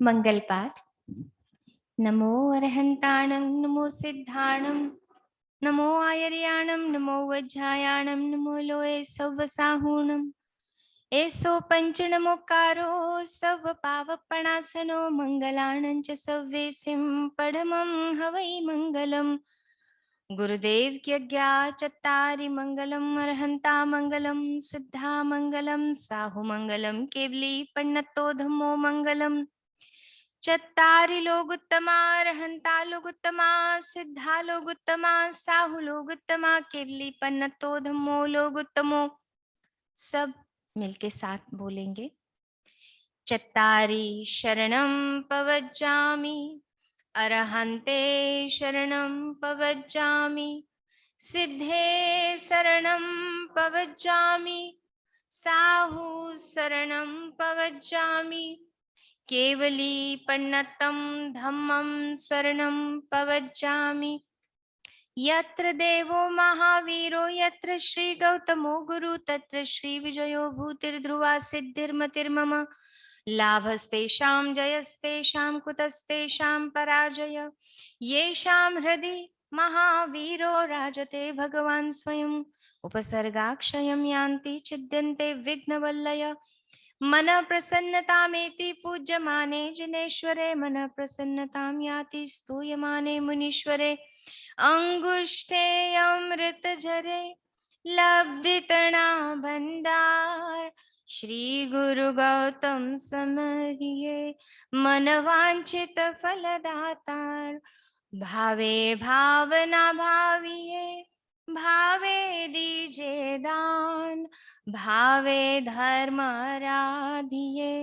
A: मंगल पाठ। नमो अरहंताणं नमो सिद्धाणं नमो आयर्याणं नमो वज्रायाणं नमो लोये सव्वसाहूणं एसो पंच नमोकारो सव पावपणासनो मंगलानं च सव्वेसिं पढमं हवै मंगलम् गुरुदेव की आज्ञा चत्तारि मंगलम अर्हंता मंगलम सिद्धा मंगलम साहु मंगलम केवली पन्नतो धम्मो मंगलम चत्तारि लोग उत्तमा अर्हंता लोग उत्तमा सिद्धा लोग उत्तमा साहु लोग उत्तमा केवली पन्नतो धम्मो लोग उत्तमो। सब मिलके साथ बोलेंगे। चत्तारि शरणं पवज्जामि अरहन्ते शरणं पवज्जामि सिद्धे शरणं पवज्जामि साहु शरणं पवज्जामि केवली पन्नतं धम्मं शरणं पवज्जामि यत्र देवो महावीरो यत्र श्री गौतमो गुरु तत्र श्री विजयो भूतिर्ध्रुवा सिद्धिर्मतिर्मम लाभस्तेषां जयस्तेषां कुतस्तेषां पराजय येषां हृदि महावीरो राजते भगवान् स्वयं उपसर्गाक्षयं यान्ति छिद्यन्ते विघ्नवल्लय मन प्रसन्नतामेति पूज्यमाने जिनेश्वरे मन प्रसन्नतां याति स्तूयमाने मुनीश्वरे अंगुष्ठे अमृत झरे लब्धितणा भंडार श्री गुरु गौतम समरिये मन वांछित फलदातार भावे भावना भाविये भावे दीजे दान भावे धर्म आराधिये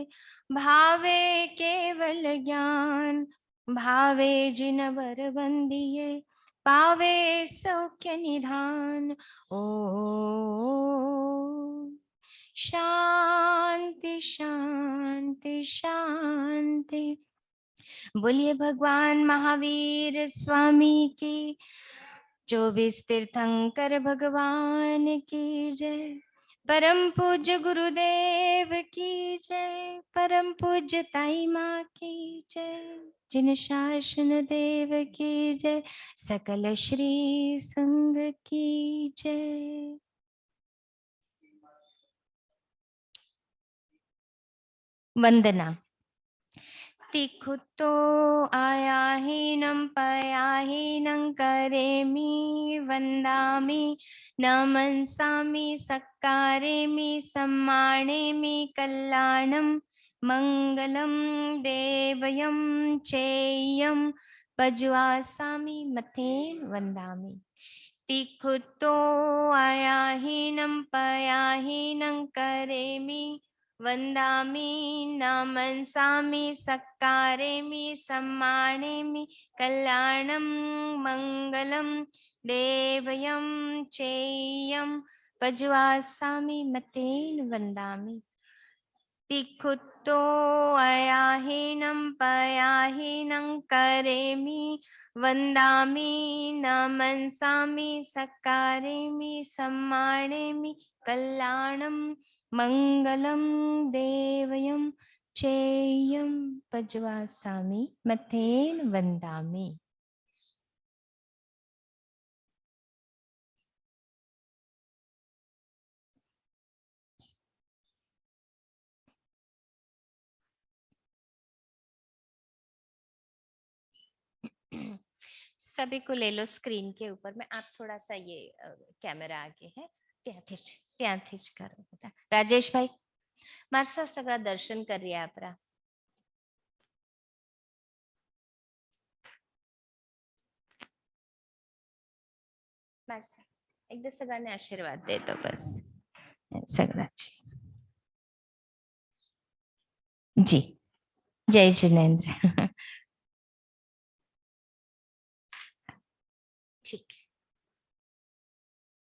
A: भावे केवल ज्ञान भावे जिनवर बंदिये पावे सौख्य निधान। ओ शांति शांति शांति। बोलिए भगवान महावीर स्वामी की, 24 तीर्थंकर भगवान की जय। परम पूज्य गुरुदेव की जय। परम पूज्य ताई माँ की जय। जिन शासन देव की जय। सकल श्री संघ की जय। वंदना। तिखुतो आयाहीनं पयाहीनं करेमि वन्दामि नमंसामि सक्कारेमि सम्मानेमि कल्याणं मंगलम देवयं चेयं पज्वासामि मथेन वन्दामि। तिखुतो आयाहीनं पयाहीनं करेमि वन्दामि नमंसामि सक्कारेमि सम्मानेमि कल्याणं मंगलम देवयं चेयं पज्वासामि मतेन वन्दामि। तिखुतो अयाहीनं पयाहीनं करेमि वन्दामि नमंसामि सक्कारेमि सम्मानेमि कल्याणं मंगलम देवयं चेयं पज्वासामि मथेन वन्दामि। सभी को ले लो स्क्रीन के ऊपर में। आप थोड़ा सा ये कैमरा आगे है, ત્યાંથી જ કરો બધા। રાજેશભાઈ મારસા સગળા દર્શન કરી આપરા। મારસા એકદમ સગળાને આશીર્વાદ દે દો બસ, સગળા છે જી। જય જિનેન્દ્ર।